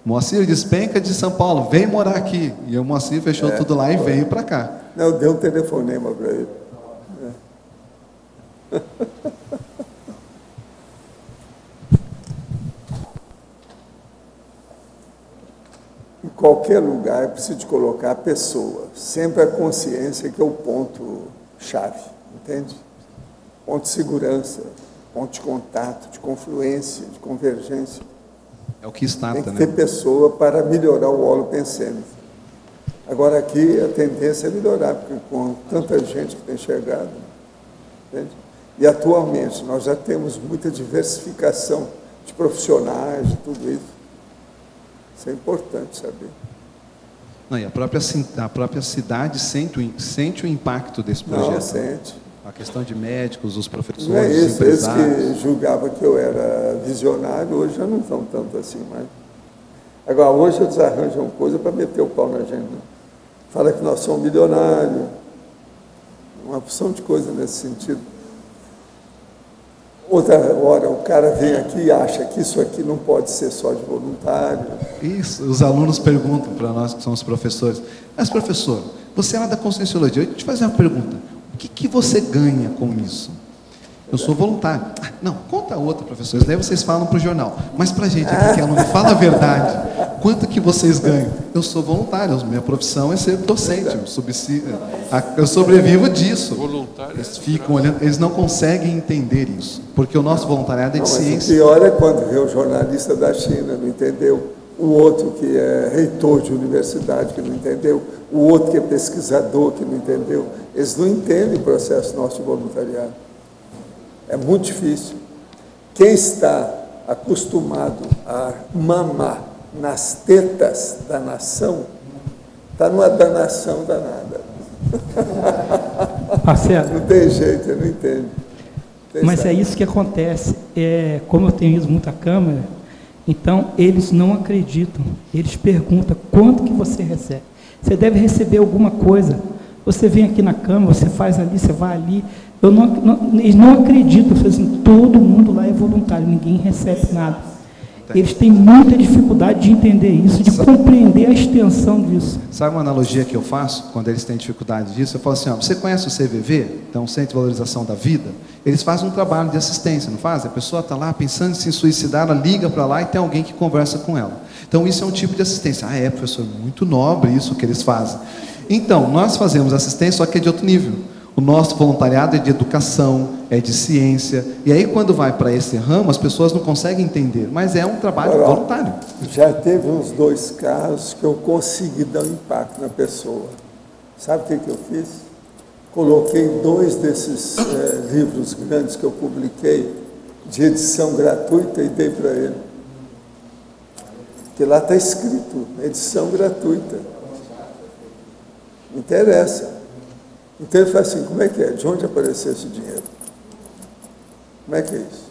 Moacir despenca de São Paulo, vem morar aqui. E o Moacir fechou tudo lá e veio para cá. Não, eu dei um telefonema para ele. Em qualquer lugar é preciso colocar a pessoa, sempre a consciência que é o ponto-chave, entende? Ponto de segurança, ponto de contato, de confluência, de convergência. É o que está, tem que ter pessoa para melhorar o holopensene. Agora aqui a tendência é melhorar, porque com tanta gente que tem chegado, entende? E atualmente nós já temos muita diversificação de profissionais, de tudo isso. Isso é importante saber. Não, e a própria cidade sente o impacto desse projeto. Não, sente. A questão de médicos, os professores, não é isso, os empresários. Eles que julgavam que eu era visionário, hoje já não estão tanto assim mais. Agora, hoje eles arranjam coisa para meter o pau na gente. Fala que nós somos milionários. Uma opção de coisa nesse sentido. Outra hora, o cara vem aqui e acha que isso aqui não pode ser só de voluntário. Isso, os alunos perguntam para nós, que somos professores, mas professor, você é lá da Conscienciologia, eu te fazer uma pergunta, o que você ganha com isso? Eu sou voluntário. Não, conta outra, professor, daí vocês falam para o jornal, mas para a gente aqui que é aluno, fala a verdade, quanto que vocês ganham? Eu sou voluntário, minha profissão é ser docente, eu sobrevivo disso. Eles ficam olhando, eles não conseguem entender isso, porque o nosso voluntariado é de ciência. O pior é quando vê o jornalista da China, não entendeu? O outro que é reitor de universidade, que não entendeu? O outro que é pesquisador, que não entendeu? Eles não entendem o processo nosso de voluntariado. É muito difícil. Quem está acostumado a mamar nas tetas da nação, está numa danação danada. Marcelo, não tem jeito, ele não entende. Mas é isso que acontece. Como eu tenho ido muito à Câmara, então eles não acreditam. Eles perguntam quanto que você recebe. Você deve receber alguma coisa. Você vem aqui na Câmara, você faz ali, você vai ali. Eles não acreditam. Assim, todo mundo lá é voluntário, ninguém recebe nada. Eles têm muita dificuldade de entender isso, de compreender a extensão disso. Sabe uma analogia que eu faço, quando eles têm dificuldade disso? Eu falo assim, ó, você conhece o CVV, então Centro de Valorização da Vida? Eles fazem um trabalho de assistência, não fazem? A pessoa está lá pensando em se suicidar, ela liga para lá e tem alguém que conversa com ela. Então isso é um tipo de assistência. Ah, professor, muito nobre isso que eles fazem. Então, nós fazemos assistência, só que é de outro nível. O nosso voluntariado é de educação, é de ciência. E aí, quando vai para esse ramo, as pessoas não conseguem entender. Mas é um trabalho voluntário. Já teve uns 2 casos que eu consegui dar um impacto na pessoa. Sabe o que eu fiz? Coloquei 2 desses livros grandes que eu publiquei, de edição gratuita, e dei para ele. Porque lá está escrito, edição gratuita. Não interessa. Então ele fala assim, como é que é? De onde apareceu esse dinheiro? Como é que é isso?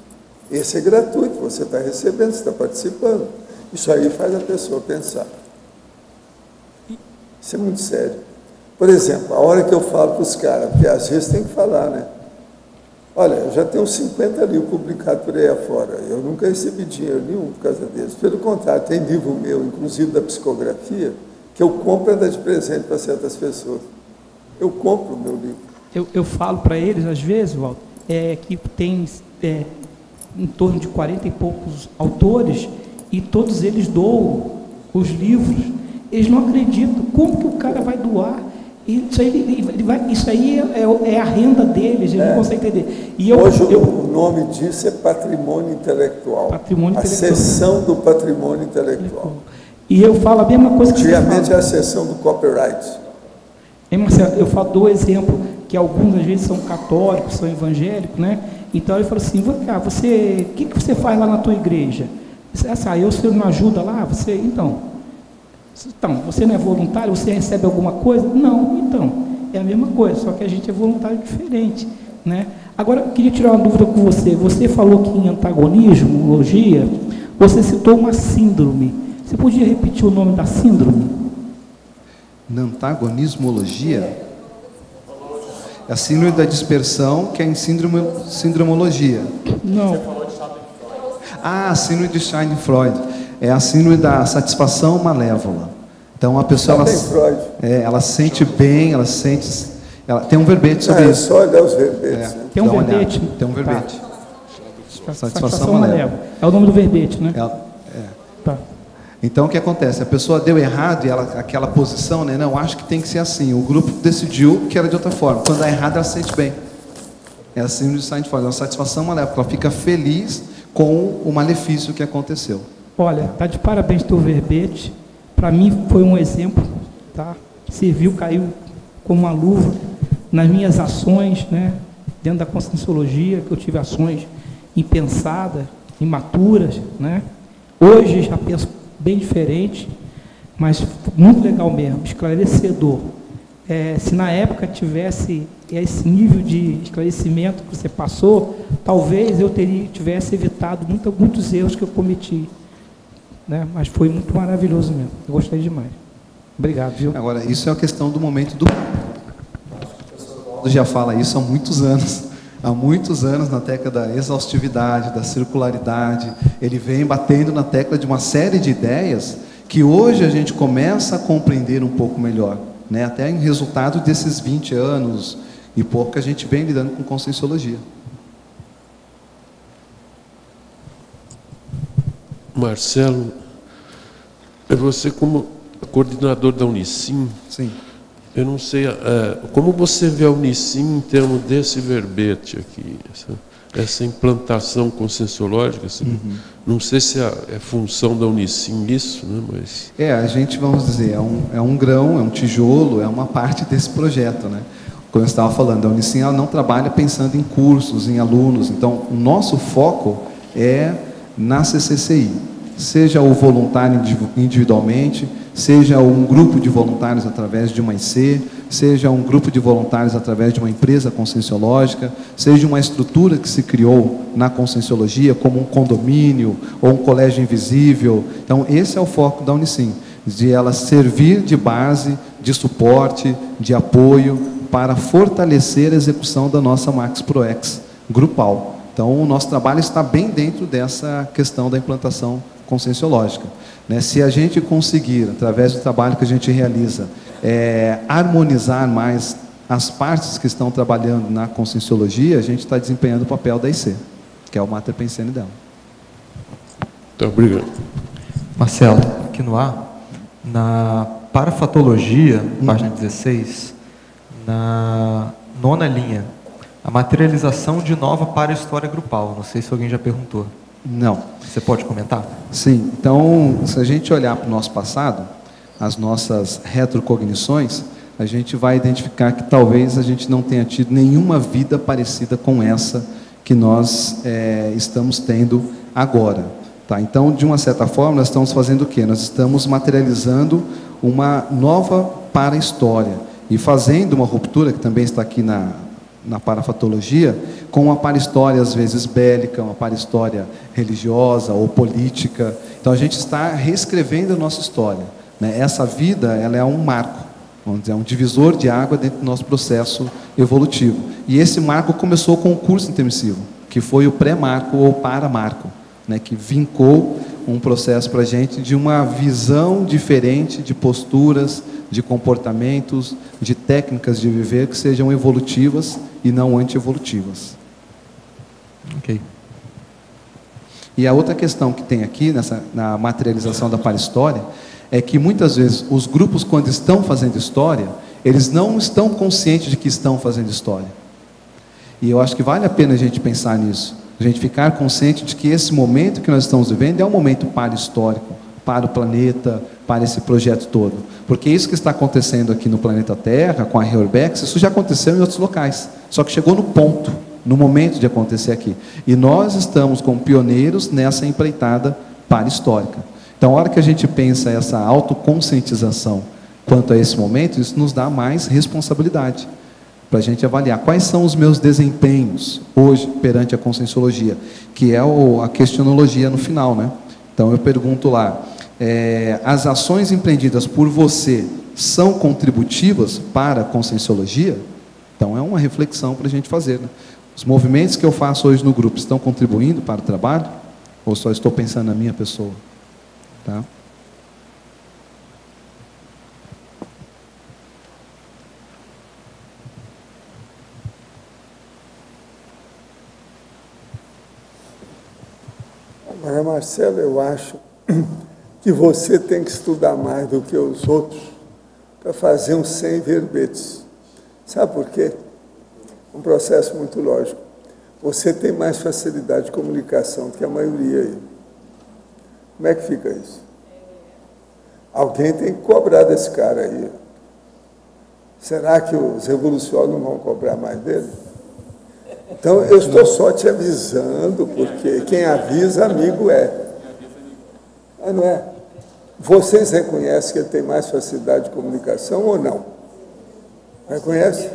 Esse é gratuito, você está recebendo, você está participando. Isso aí faz a pessoa pensar. Isso é muito sério. Por exemplo, a hora que eu falo para os caras, porque às vezes tem que falar, né? Olha, eu já tenho 50 livros publicados por aí afora, eu nunca recebi dinheiro nenhum por causa deles. Pelo contrário, tem livro meu, inclusive da psicografia, que eu compro e dou de presente para certas pessoas. Eu compro o meu livro. Eu falo para eles, às vezes, Walter, que tem em torno de 40 e poucos autores, e todos eles doam os livros. Eles não acreditam. Como que o cara vai doar? Isso aí é a renda deles, eles não conseguem entender. E hoje o nome disso é patrimônio intelectual. A seção do patrimônio intelectual. E eu falo a mesma coisa que você fala. Antigamente é a seção do copyright. Marcelo, eu falo do exemplo que alguns às vezes são católicos, são evangélicos, né? Então eu falo assim, o que você faz lá na tua igreja? Você não ajuda lá? Então, você não é voluntário? Você recebe alguma coisa? Não, então, é a mesma coisa, só que a gente é voluntário diferente, né? Agora, eu queria tirar uma dúvida com você. Você falou que em antagonismologia, você citou uma síndrome. Você podia repetir o nome da síndrome? Na antagonismologia? É a síndrome da dispersão, que é em síndromologia. Não. A síndrome de Schadenfreude. É a síndrome da satisfação malévola. Então, a pessoa, ela se sente bem, ela tem um verbete sobre isso. Só olhar os verbetes. Tem um verbete? Tem um verbete. Tá. Satisfação malévola. É o nome do verbete, né? Tá. Então, o que acontece? A pessoa deu errado e aquela posição, né? Não, acho que tem que ser assim. O grupo decidiu que era de outra forma. Quando dá errado, ela se sente bem. É a síndrome de Schadenfreude, é uma satisfação malévola. Ela fica feliz com o malefício que aconteceu. Olha, tá de parabéns teu verbete. Para mim foi um exemplo, tá? Serviu, caiu como uma luva nas minhas ações, né? Dentro da conscienciologia, que eu tive ações impensadas, imaturas, né? Hoje já penso bem diferente, mas muito legal mesmo, esclarecedor. Se na época tivesse esse nível de esclarecimento que você passou, talvez eu tivesse evitado muitos erros que eu cometi, né? Mas foi muito maravilhoso mesmo, eu gostei demais. Obrigado, viu? Agora, isso é a questão do momento do... O já fala isso há muitos anos. Há muitos anos na tecla da exaustividade, da circularidade, ele vem batendo na tecla de uma série de ideias que hoje a gente começa a compreender um pouco melhor, né? Até em resultado desses 20 anos e pouco que a gente vem lidando com conscienciologia. Marcelo, você como coordenador da Unicim, sim. Eu não sei, como você vê a Unicim em termos desse verbete aqui, essa implantação conscienciológica, assim, não sei se é função da Unicim isso, né, mas... A gente, vamos dizer, é um grão, é um tijolo, é uma parte desse projeto, né? Como eu estava falando, a Unicim ela não trabalha pensando em cursos, em alunos, então o nosso foco é na CCCI, seja o voluntário individualmente, seja um grupo de voluntários através de uma IC, seja um grupo de voluntários através de uma empresa conscienciológica, seja uma estrutura que se criou na conscienciologia, como um condomínio ou um colégio invisível. Então, esse é o foco da Unicim, de ela servir de base, de suporte, de apoio, para fortalecer a execução da nossa Max Proex grupal. Então, o nosso trabalho está bem dentro dessa questão da implantação conscienciológica. Né? Se a gente conseguir, através do trabalho que a gente realiza, harmonizar mais as partes que estão trabalhando na conscienciologia, a gente está desempenhando o papel da IC, que é o Mater Pensene dela. Então, obrigado. Marcelo, aqui no ar, na parafatologia, página 16, na 9ª linha, a materialização de nova para-história grupal. Não sei se alguém já perguntou. Não. Você pode comentar? Sim. Então, se a gente olhar para o nosso passado, as nossas retrocognições, a gente vai identificar que talvez a gente não tenha tido nenhuma vida parecida com essa que nós estamos tendo agora. Tá? Então, de uma certa forma, nós estamos fazendo o quê? Nós estamos materializando uma nova para-história e fazendo uma ruptura, que também está aqui na parafatologia, com uma para-história, às vezes, bélica, uma para-história religiosa ou política. Então, a gente está reescrevendo a nossa história. Né? Essa vida, ela é um marco, vamos dizer, é um divisor de água dentro do nosso processo evolutivo. E esse marco começou com o curso intermissivo, que foi o pré-marco ou para-marco, né? Que vincou um processo para a gente de uma visão diferente de posturas, de comportamentos, de técnicas de viver que sejam evolutivas e não antievolutivas. Ok. E a outra questão que tem aqui, na materialização da para-história, é que muitas vezes os grupos, quando estão fazendo história, eles não estão conscientes de que estão fazendo história. E eu acho que vale a pena a gente pensar nisso, a gente ficar consciente de que esse momento que nós estamos vivendo é um momento para-histórico, para o planeta, para esse projeto todo. Porque isso que está acontecendo aqui no planeta Terra, com a Reurbex, isso já aconteceu em outros locais, só que chegou no ponto, no momento de acontecer aqui. E nós estamos como pioneiros nessa empreitada para-histórica. Então, a hora que a gente pensa essa autoconscientização quanto a esse momento, isso nos dá mais responsabilidade para a gente avaliar quais são os meus desempenhos hoje perante a conscienciologia, que é a questionologia no final, né? Então, eu pergunto lá, as ações empreendidas por você são contributivas para a conscienciologia? Então, é uma reflexão para a gente fazer, né? Os movimentos que eu faço hoje no grupo estão contribuindo para o trabalho? Ou só estou pensando na minha pessoa? Tá? Agora, Marcelo, eu acho que você tem que estudar mais do que os outros para fazer uns 100 verbetes. Sabe por quê? Um processo muito lógico. Você tem mais facilidade de comunicação do que a maioria aí. Como é que fica isso? Alguém tem que cobrar desse cara aí. Será que os revolucionários não vão cobrar mais dele? Então, eu estou só te avisando, porque quem avisa, amigo é. Mas não é? Vocês reconhecem que ele tem mais facilidade de comunicação ou não? Reconhece?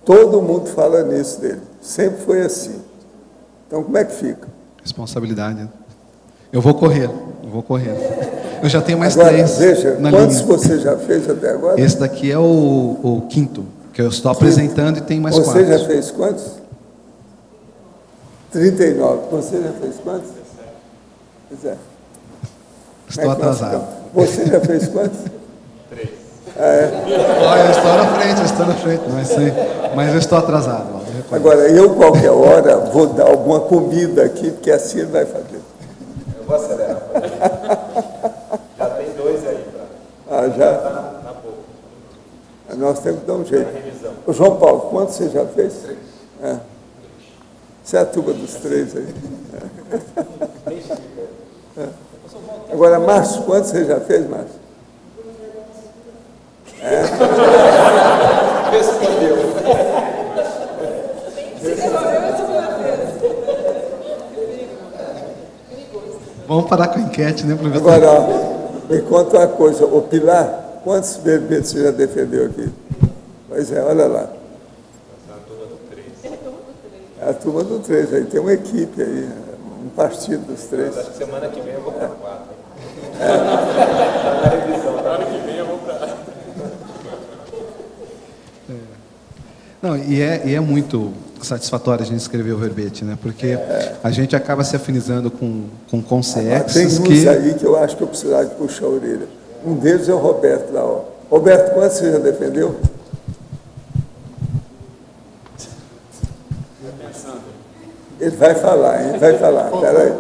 Todo mundo fala nisso dele. Sempre foi assim. Então, como é que fica? Responsabilidade. Eu vou correr. Eu já tenho mais agora, 3 veja, na quantos linha. você já fez até agora? Esse daqui é o quinto, que eu estou apresentando e tem mais 4. Você já fez quantos? 39. Você já fez quantos? Pois é. Estou atrasado. Você já fez quantos? 3. É. Olha, eu estou na frente, mas eu estou atrasado. Agora, eu, qualquer hora, vou dar alguma comida aqui, porque assim ele vai fazer. Eu vou acelerar. Já tem 2 aí. Já? Na boca. Nós temos que dar um jeito. O João Paulo, quantos você já fez? 3. É. Você é a turma dos 3 aí. É. Agora, Márcio, quantos você já fez, Márcio? Respondeu. Vamos parar com a enquete, né, professor? Agora, ó, me conta uma coisa. Ô, Pilar, quantos verbetes você já defendeu aqui? Pois é, olha lá. É a turma do 3. Aí tem uma equipe aí, um partido dos 3. Acho que semana que vem eu vou para 4. É. Na revisão. Semana que vem eu vou para... Não, e é muito satisfatório a gente escrever o verbete, né? Porque a gente acaba se afinizando com consciências tem uns aí que eu acho que eu precisava de puxar a orelha. Um deles é o Roberto lá, ó. Roberto, quanto você já defendeu? Ele vai falar, hein? Vai falar. Peraí.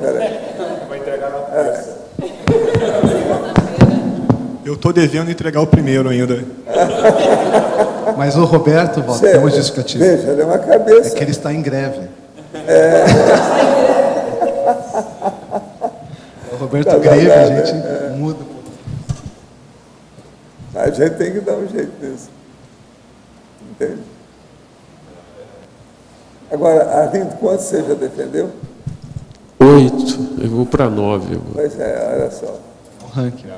Vai entregar na pressa. Eu estou devendo entregar o primeiro ainda. Mas o Roberto, Waldo, tem uma justificativa. Veja, ele é uma cabeça. É que ele está em greve. O Roberto greve, a gente muda. A gente tem que dar um jeito nisso. Entende? Agora, Arlindo, quanto você já defendeu? 8. Eu vou para 9. Pois é, olha só. O ranking. Já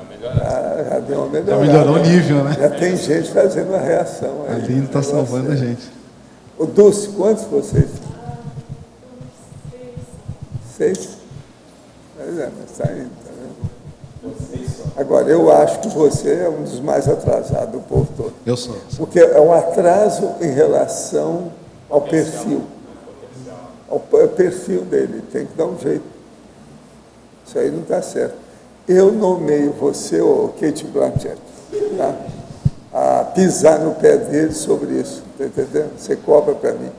deu uma melhorada. Já melhorou o nível, né? Já tem gente fazendo uma reação. A Arlindo está salvando a gente. O Dulce, quantos vocês? 6? Pois é, mas está indo, tá vendo? Agora, eu acho que você é um dos mais atrasados do povo todo. Eu sou. Porque é um atraso em relação ao perfil. Ao perfil dele, tem que dar um jeito. Isso aí não está certo. Eu nomeio você, ô Kate Blanchett, tá? A pisar no pé dele sobre isso, está entendendo? Você cobra para mim,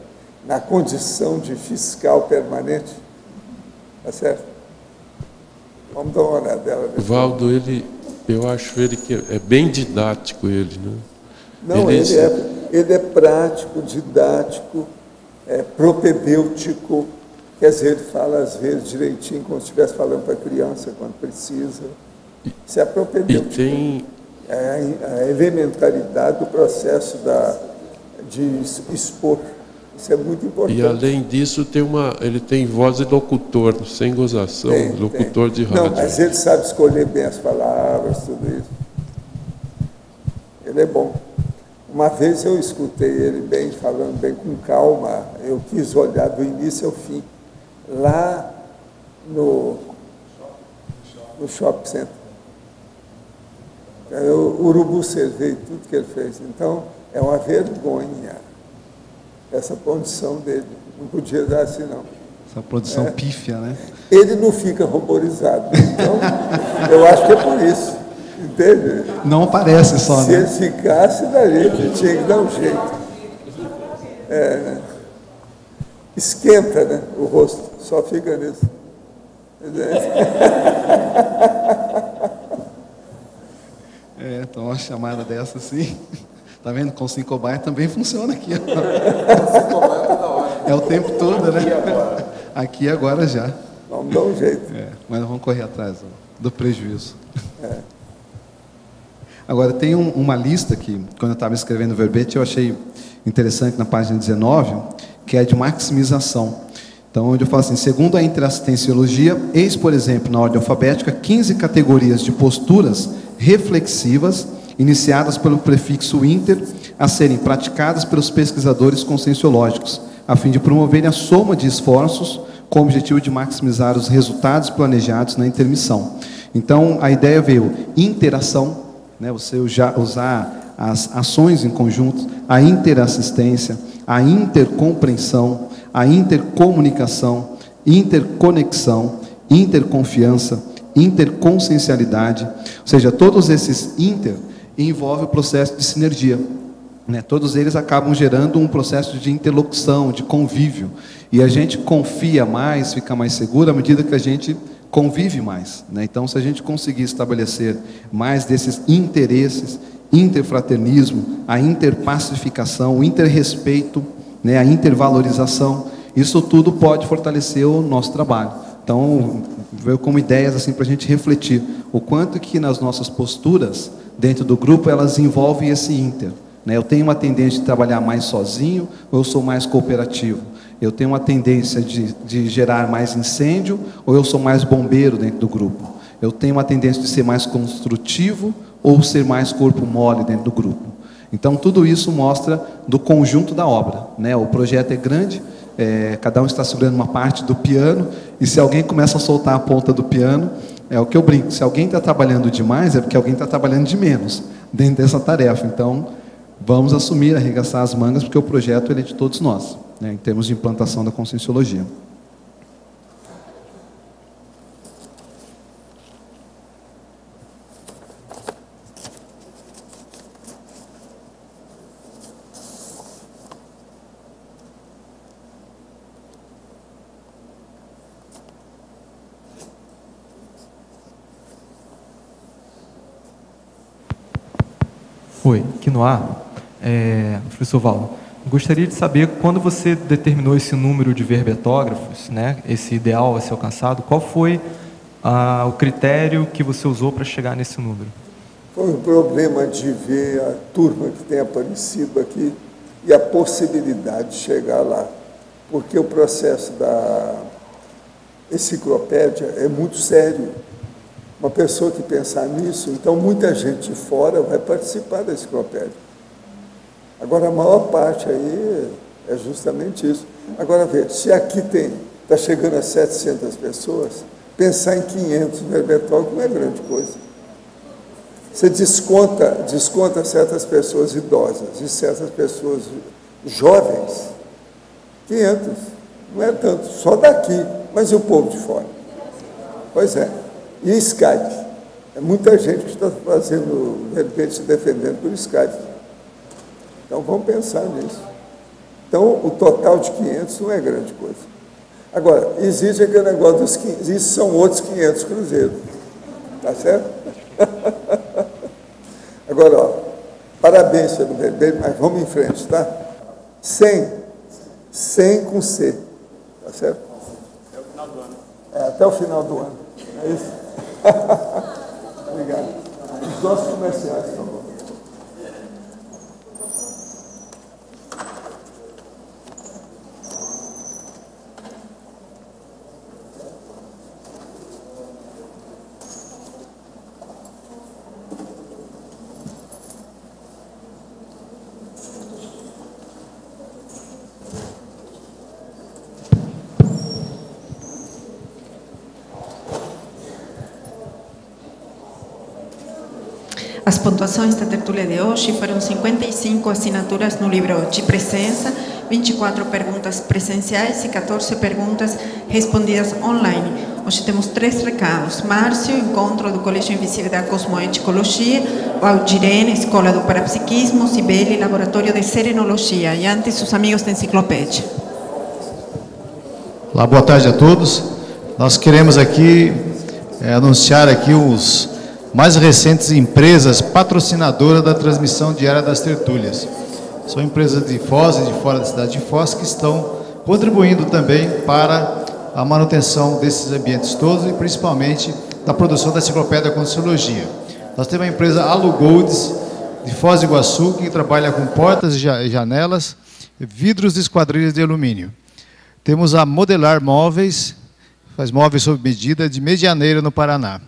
na condição de fiscal permanente, tá certo? Vamos dar uma olhadela. Valdo, eu acho ele que é bem didático, ele, né? Não, ele é prático, didático, propedêutico, quer dizer, ele fala às vezes direitinho, como se estivesse falando para a criança, quando precisa. Isso é propedêutico. E tem... É a elementaridade do processo de expor. Isso é muito importante. E além disso, ele tem voz de locutor, sem gozação, locutor de rádio. Não, mas ele sabe escolher bem as palavras, tudo isso. Ele é bom. Uma vez eu escutei ele bem, falando bem com calma, eu quis olhar do início ao fim, lá no shopping center. O urubu cerveja, tudo que ele fez. Então, é uma vergonha essa condição dele. Não podia dar assim, não. Essa produção pífia, né? Ele não fica ruborizado. Então, eu acho que é por isso. Entende? Não aparece só, Se né? ele ficasse dali, ele tinha que dar um jeito. Esquenta, né? O rosto, só fica nisso. Então uma chamada dessa assim, tá vendo? Com 5 bytes também funciona aqui. É o tempo todo, né? Aqui agora já. Vamos dar um jeito. Mas vamos correr atrás do prejuízo. Agora, tem uma lista que, quando eu estava escrevendo o verbete, eu achei interessante na página 19, que é de maximização. Então, onde eu falo assim, segundo a interassistenciologia, eis, por exemplo, na ordem alfabética, 15 categorias de posturas reflexivas, iniciadas pelo prefixo inter, a serem praticadas pelos pesquisadores conscienciológicos, a fim de promoverem a soma de esforços com o objetivo de maximizar os resultados planejados na intermissão. Então, a ideia veio interação, né, você usar as ações em conjunto, a interassistência, a intercompreensão, a intercomunicação, interconexão, interconfiança, interconsciencialidade, ou seja, todos esses envolvem o processo de sinergia, né? Todos eles acabam gerando um processo de interlocução, de convívio, e a gente confia mais, fica mais seguro à medida que a gente convive mais, né? Então, se a gente conseguir estabelecer mais desses interesses, interfraternismo, a interpacificação, o interrespeito, né, a intervalorização, isso tudo pode fortalecer o nosso trabalho. Então, veio como ideias assim para a gente refletir o quanto que nas nossas posturas dentro do grupo elas envolvem esse inter, né? Eu tenho uma tendência de trabalhar mais sozinho ou eu sou mais cooperativo? Eu tenho uma tendência de gerar mais incêndio ou eu sou mais bombeiro dentro do grupo? Eu tenho uma tendência de ser mais construtivo ou ser mais corpo mole dentro do grupo? Então, tudo isso mostra do conjunto da obra, né? O projeto é grande, cada um está segurando uma parte do piano, e se alguém começa a soltar a ponta do piano, é o que eu brinco, se alguém está trabalhando demais, é porque alguém está trabalhando de menos dentro dessa tarefa. Então, vamos assumir, arregaçar as mangas, porque o projeto ele é de todos nós. né, em termos de implantação da Conscienciologia. Oi, aqui no ar, professor Valdo, gostaria de saber, quando você determinou esse número de verbetógrafos, né, esse ideal a ser alcançado, qual foi o critério que você usou para chegar nesse número? Foi um problema de ver a turma que tem aparecido aqui e a possibilidade de chegar lá, porque o processo da enciclopédia é muito sério. Uma pessoa que pensar nisso, então muita gente de fora vai participar da enciclopédia. Agora, a maior parte aí é justamente isso. Agora, veja, se aqui está chegando a 700 pessoas, pensar em 500 verbetógrafos não é grande coisa. Você desconta certas pessoas idosas e certas pessoas jovens, 500, não é tanto, só daqui, mas e o povo de fora? Pois é. E Skype. É muita gente que está fazendo, de repente, se defendendo por Skype. Então, vamos pensar nisso. Então, o total de 500 não é grande coisa. Agora, existe aquele negócio dos 500, isso são outros 500 cruzeiros. Tá certo? Agora, ó, parabéns pelo bebê, mas vamos em frente, tá? 100 com C. Tá certo? Até o final do ano. Até o final do ano. É isso? Obrigado. Os nossos comerciais, por favor. As pontuações da tertúlia de hoje foram 55 assinaturas no livro de presença, 24 perguntas presenciais e 14 perguntas respondidas online. Hoje temos 3 recados. Márcio, encontro do Colégio Invisível da Cosmoeticologia, o Aldirene, Escola do Parapsiquismo, Cibele, Laboratório de Serenologia, e antes os amigos da enciclopédia. Olá, boa tarde a todos. Nós queremos aqui anunciar aqui os mais recentes empresas patrocinadoras da transmissão diária das tertúlias. São empresas de Foz e de fora da cidade de Foz que estão contribuindo também para a manutenção desses ambientes todos e principalmente da produção da enciclopédia da Conscienciologia. Nós temos a empresa Alugolds de Foz do Iguaçu, que trabalha com portas e janelas, vidros de esquadrilhas de alumínio. Temos a Modelar Móveis, faz móveis sob medida, de Medianeira, no Paraná.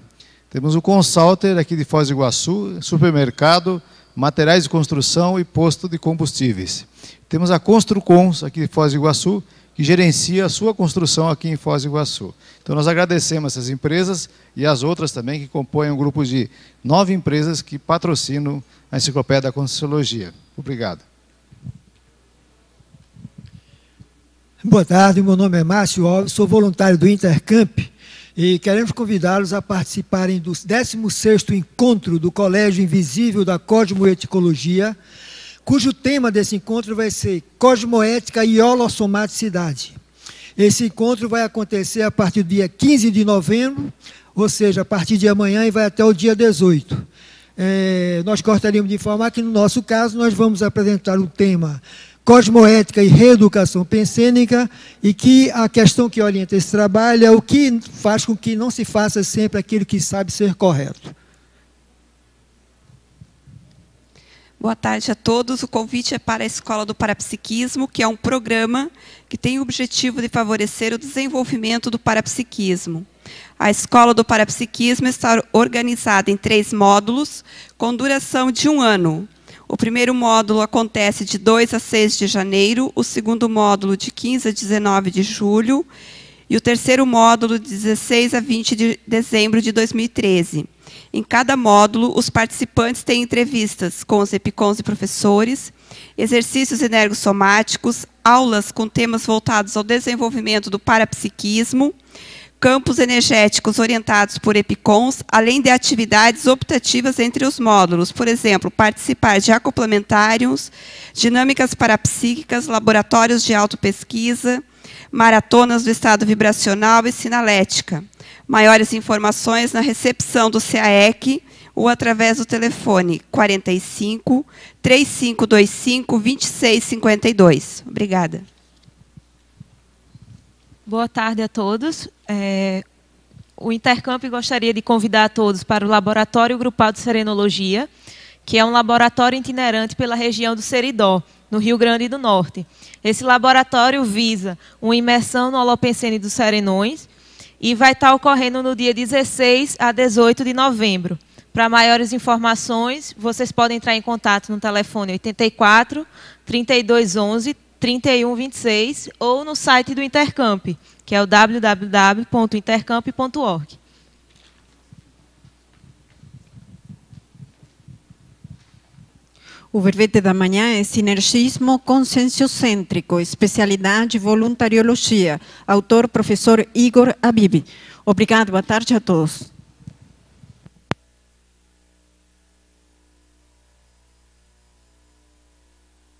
Temos o Consalter, aqui de Foz do Iguaçu, supermercado, materiais de construção e posto de combustíveis. Temos a Construcons, aqui de Foz do Iguaçu, que gerencia a sua construção aqui em Foz do Iguaçu. Então, nós agradecemos essas empresas e as outras também, que compõem um grupo de 9 empresas que patrocinam a Enciclopédia da Conscienciologia. Obrigado. Boa tarde, meu nome é Márcio Alves, sou voluntário do Intercamp e queremos convidá-los a participarem do 16º encontro do Colégio Invisível da Cosmoeticologia, cujo tema desse encontro vai ser Cosmoética e Holossomaticidade. Esse encontro vai acontecer a partir do dia 15 de novembro, ou seja, a partir de amanhã e vai até o dia 18. Nós gostaríamos de informar que, no nosso caso, nós vamos apresentar o tema Cosmoética e Reeducação Pensênica, e que a questão que orienta esse trabalho é o que faz com que não se faça sempre aquilo que sabe ser correto. Boa tarde a todos. O convite é para a Escola do Parapsiquismo, que é um programa que tem o objetivo de favorecer o desenvolvimento do parapsiquismo. A Escola do Parapsiquismo está organizada em 3 módulos, com duração de 1 ano. O primeiro módulo acontece de 2 a 6 de janeiro, o segundo módulo de 15 a 19 de julho e o terceiro módulo de 16 a 20 de dezembro de 2013. Em cada módulo, os participantes têm entrevistas com os EPICONs e professores, exercícios energossomáticos, aulas com temas voltados ao desenvolvimento do parapsiquismo, campos energéticos orientados por EPICONs, além de atividades optativas entre os módulos, por exemplo, participar de acoplamentários, dinâmicas parapsíquicas, laboratórios de autopesquisa, maratonas do estado vibracional e sinalética. Maiores informações na recepção do CAEC ou através do telefone 45 3525 2652. Obrigada. Boa tarde a todos. O Intercamp gostaria de convidar a todos para o Laboratório Grupal de Serenologia, que é um laboratório itinerante pela região do Seridó, no Rio Grande do Norte. Esse laboratório visa uma imersão no Holopensene dos Serenões e vai estar ocorrendo no dia 16 a 18 de novembro. Para maiores informações, vocês podem entrar em contato no telefone 84 3211 3126 ou no site do Intercamp, que é o www.intercamp.org. O verbete da manhã é Sinergismo Conscienciocêntrico, especialidade Voluntariologia. Autor, professor Igor Abibi. Obrigado, boa tarde a todos.